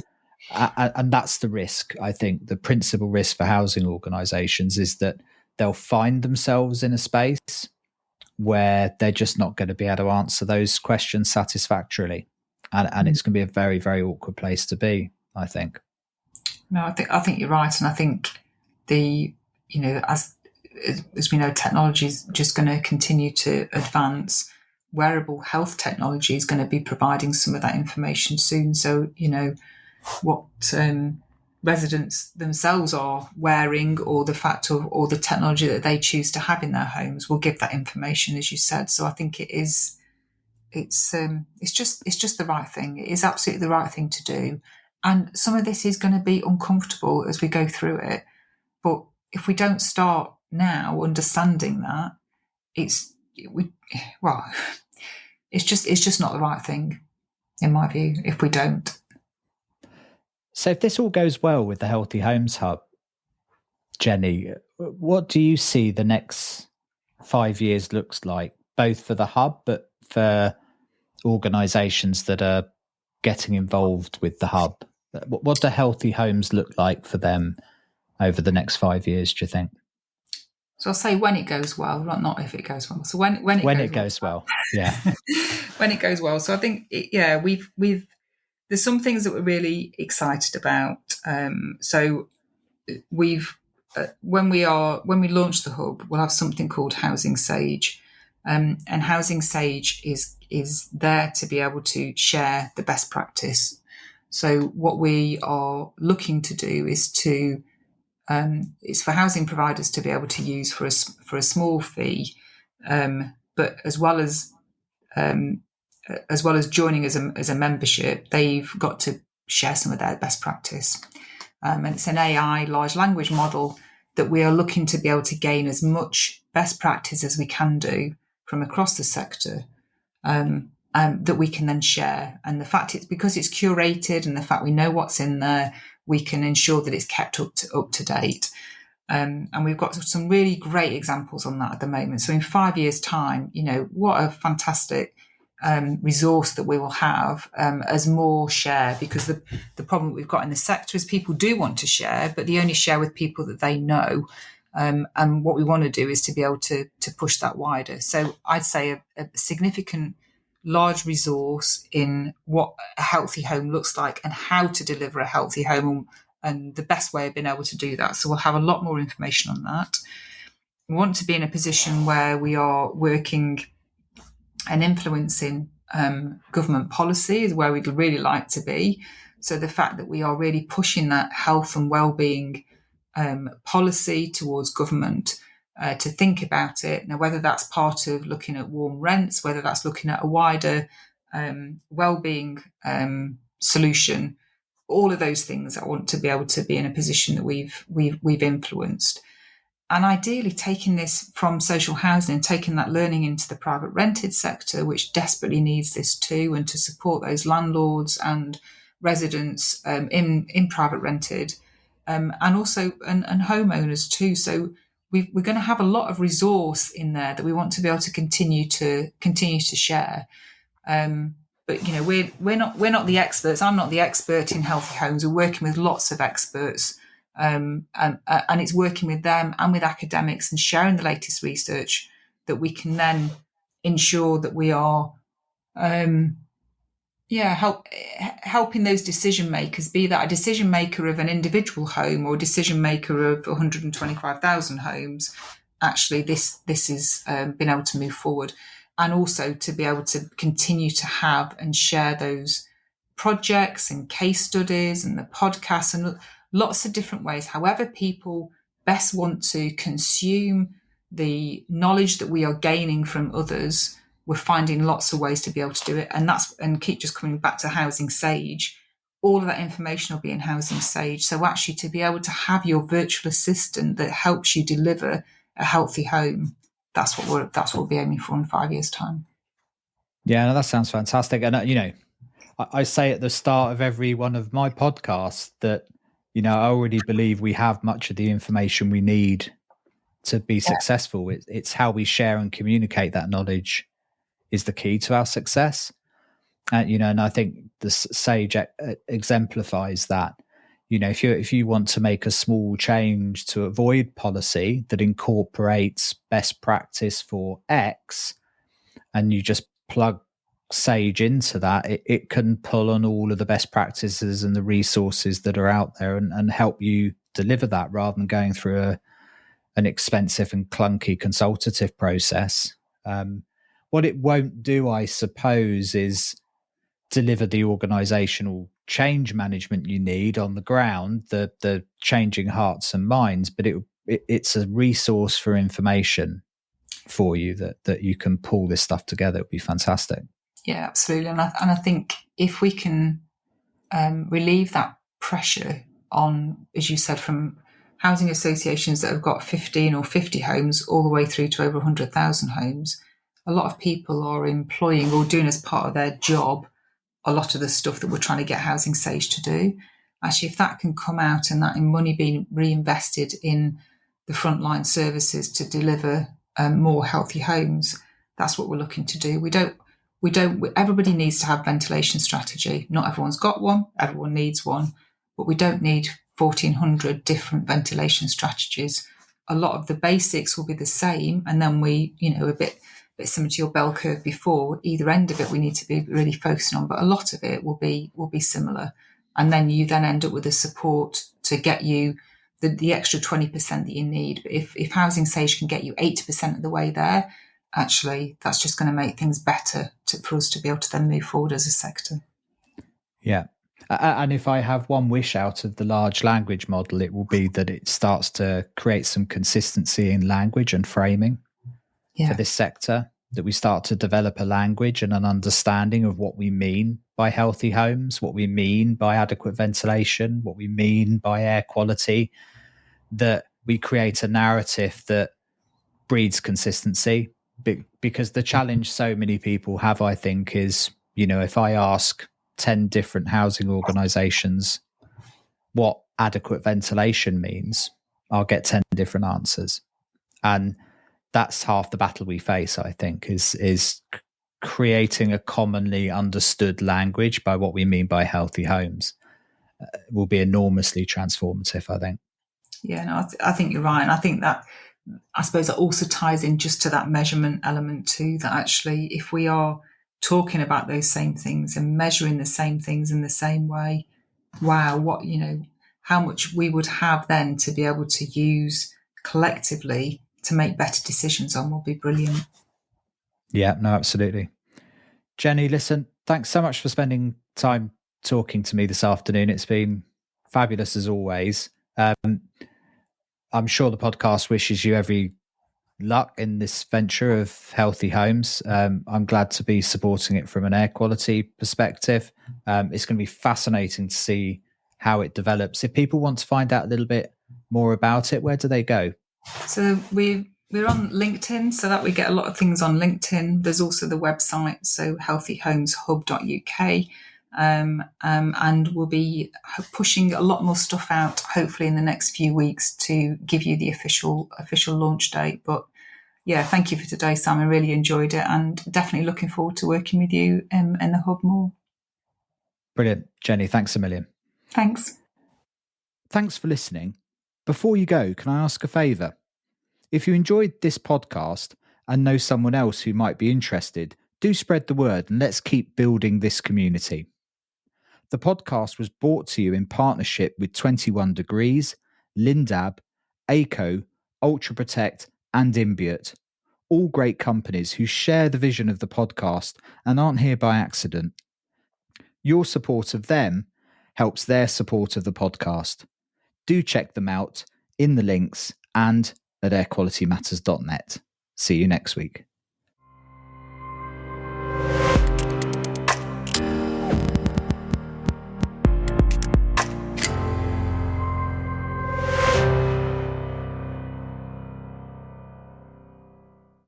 A: And that's the risk. I think the principal risk for housing organisations is that they'll find themselves in a space where they're just not going to be able to answer those questions satisfactorily. And it's going to be a very, very awkward place to be, I think.
B: No, I think you're right. And I think as we know, technology is just going to continue to advance. Wearable health technology is going to be providing some of that information soon. So, what residents themselves are wearing, or the fact of, or the technology that they choose to have in their homes will give that information, as you said. So I think it's just the right thing. It is absolutely the right thing to do. And some of this is going to be uncomfortable as we go through it. But if we don't start now understanding that, it's just not the right thing, in my view, if we don't.
A: So if this all goes well with the Healthy Homes Hub, Jenny, what do you see the next 5 years looks like, both for the hub, but for organisations that are getting involved with the hub? What do healthy homes look like for them over the next 5 years, do you think?
B: So I'll say when it goes well, not if it goes well. So when it goes well,
A: yeah.
B: When it goes well. So I think we've there's some things that we're really excited about. So we've when we launch the hub, we'll have something called Housing Sage, and Housing Sage is there to be able to share the best practice. So what we are looking to do is for housing providers to be able to use for a small fee, but as well as joining as a membership, they've got to share some of their best practice. And it's an AI large language model that we are looking to be able to gain as much best practice as we can do from across the sector, that we can then share. And the fact it's because it's curated, and the fact we know what's in there, we can ensure that it's kept up to date. And we've got some really great examples on that at the moment. So in 5 years' time, what a fantastic resource that we will have as more share, because the problem we've got in the sector is people do want to share, but they only share with people that they know. And what we want to do is to be able to push that wider. So I'd say a significant large resource in what a healthy home looks like and how to deliver a healthy home and the best way of being able to do that. So we'll have a lot more information on that. We want to be in a position where we are working and influencing government policy is where we'd really like to be. So the fact that we are really pushing that health and well-being policy towards government to think about it. Now, whether that's part of looking at warm rents, whether that's looking at a wider well-being solution, all of those things I want to be able to be in a position that we've influenced. And ideally taking this from social housing and taking that learning into the private rented sector, which desperately needs this too, and to support those landlords and residents in private rented, and also and homeowners too. So we're going to have a lot of resource in there that we want to be able to continue to share. But we're not the experts. I'm not the expert in healthy homes. We're working with lots of experts, and it's working with them and with academics and sharing the latest research that we can then ensure that we are helping those decision makers, be that a decision maker of an individual home or a decision maker of 125,000 homes. Actually, this is been able to move forward, and also to be able to continue to have and share those projects and case studies and the podcasts and lots of different ways, however people best want to consume the knowledge that we are gaining from others. We're finding lots of ways to be able to do it. And keep just coming back to Housing Sage. All of that information will be in Housing Sage. So actually to be able to have your virtual assistant that helps you deliver a healthy home, that's what we'll be aiming for in 5 years' time.
A: Yeah, no, that sounds fantastic. And, I say at the start of every one of my podcasts that, I already believe we have much of the information we need to be successful. It's how we share and communicate that knowledge is the key to our success. And I think the Sage exemplifies that. if you want to make a small change to avoid policy that incorporates best practice for X, and you just plug Sage into that, it can pull on all of the best practices and the resources that are out there and help you deliver that, rather than going through an expensive and clunky consultative process. What it won't do, I suppose, is deliver the organizational change management you need on the ground, the changing hearts and minds, but it's a resource for information for you that you can pull this stuff together. It would be fantastic.
B: Yeah, absolutely. And I think if we can relieve that pressure on, as you said, from housing associations that have got 15 or 50 homes all the way through to over 100,000 homes, a lot of people are employing or doing as part of their job a lot of the stuff that we're trying to get Housing Sage to do. Actually, if that can come out and that in money being reinvested in the frontline services to deliver more healthy homes, that's what we're looking to do. Everybody needs to have ventilation strategy. Not everyone's got one, everyone needs one, but we don't need 1,400 different ventilation strategies. A lot of the basics will be the same, and then a bit similar to your bell curve before, either end of it we need to be really focusing on, but a lot of it will be similar. And then you then end up with the support to get you the extra 20% that you need. But if Housing Sage can get you 80% of the way there, actually that's just going to make things better for us to be able to then move forward as a sector.
A: Yeah. And if I have one wish out of the large language model, it will be that it starts to create some consistency in language and framing for this sector, that we start to develop a language and an understanding of what we mean by healthy homes, what we mean by adequate ventilation, what we mean by air quality, that we create a narrative that breeds consistency. Because the challenge so many people have, I think, is, if I ask 10 different housing organizations what adequate ventilation means, I'll get 10 different answers. And that's half the battle we face, I think, is creating a commonly understood language by what we mean by healthy homes. Will be enormously transformative, I think.
B: Yeah, no, I think you're right. And I think that, I suppose, that also ties in just to that measurement element too, that actually if we are talking about those same things and measuring the same things in the same way, wow, how much we would have then to be able to use collectively to make better decisions on will be brilliant.
A: Yeah, no, absolutely. Jenny, listen, thanks so much for spending time talking to me this afternoon. It's been fabulous as always. I'm sure the podcast wishes you every luck in this venture of healthy homes. I'm glad to be supporting it from an air quality perspective. It's going to be fascinating to see how it develops. If people want to find out a little bit more about it, where do they go?
B: So we're on LinkedIn, so that we get a lot of things on LinkedIn. There's also the website, so healthyhomeshub.uk. And we'll be pushing a lot more stuff out, hopefully in the next few weeks, to give you the official launch date. But yeah, thank you for today, Sam. I really enjoyed it, and definitely looking forward to working with you in the hub more.
A: Brilliant. Jenny, thanks a million.
B: Thanks.
A: Thanks for listening. Before you go, can I ask a favour? If you enjoyed this podcast and know someone else who might be interested, do spread the word and let's keep building this community. The podcast was brought to you in partnership with 21 Degrees, Lindab, ACO, Ultra Protect and Imbiot, all great companies who share the vision of the podcast and aren't here by accident. Your support of them helps their support of the podcast. Do check them out in the links and at airqualitymatters.net. See you next week.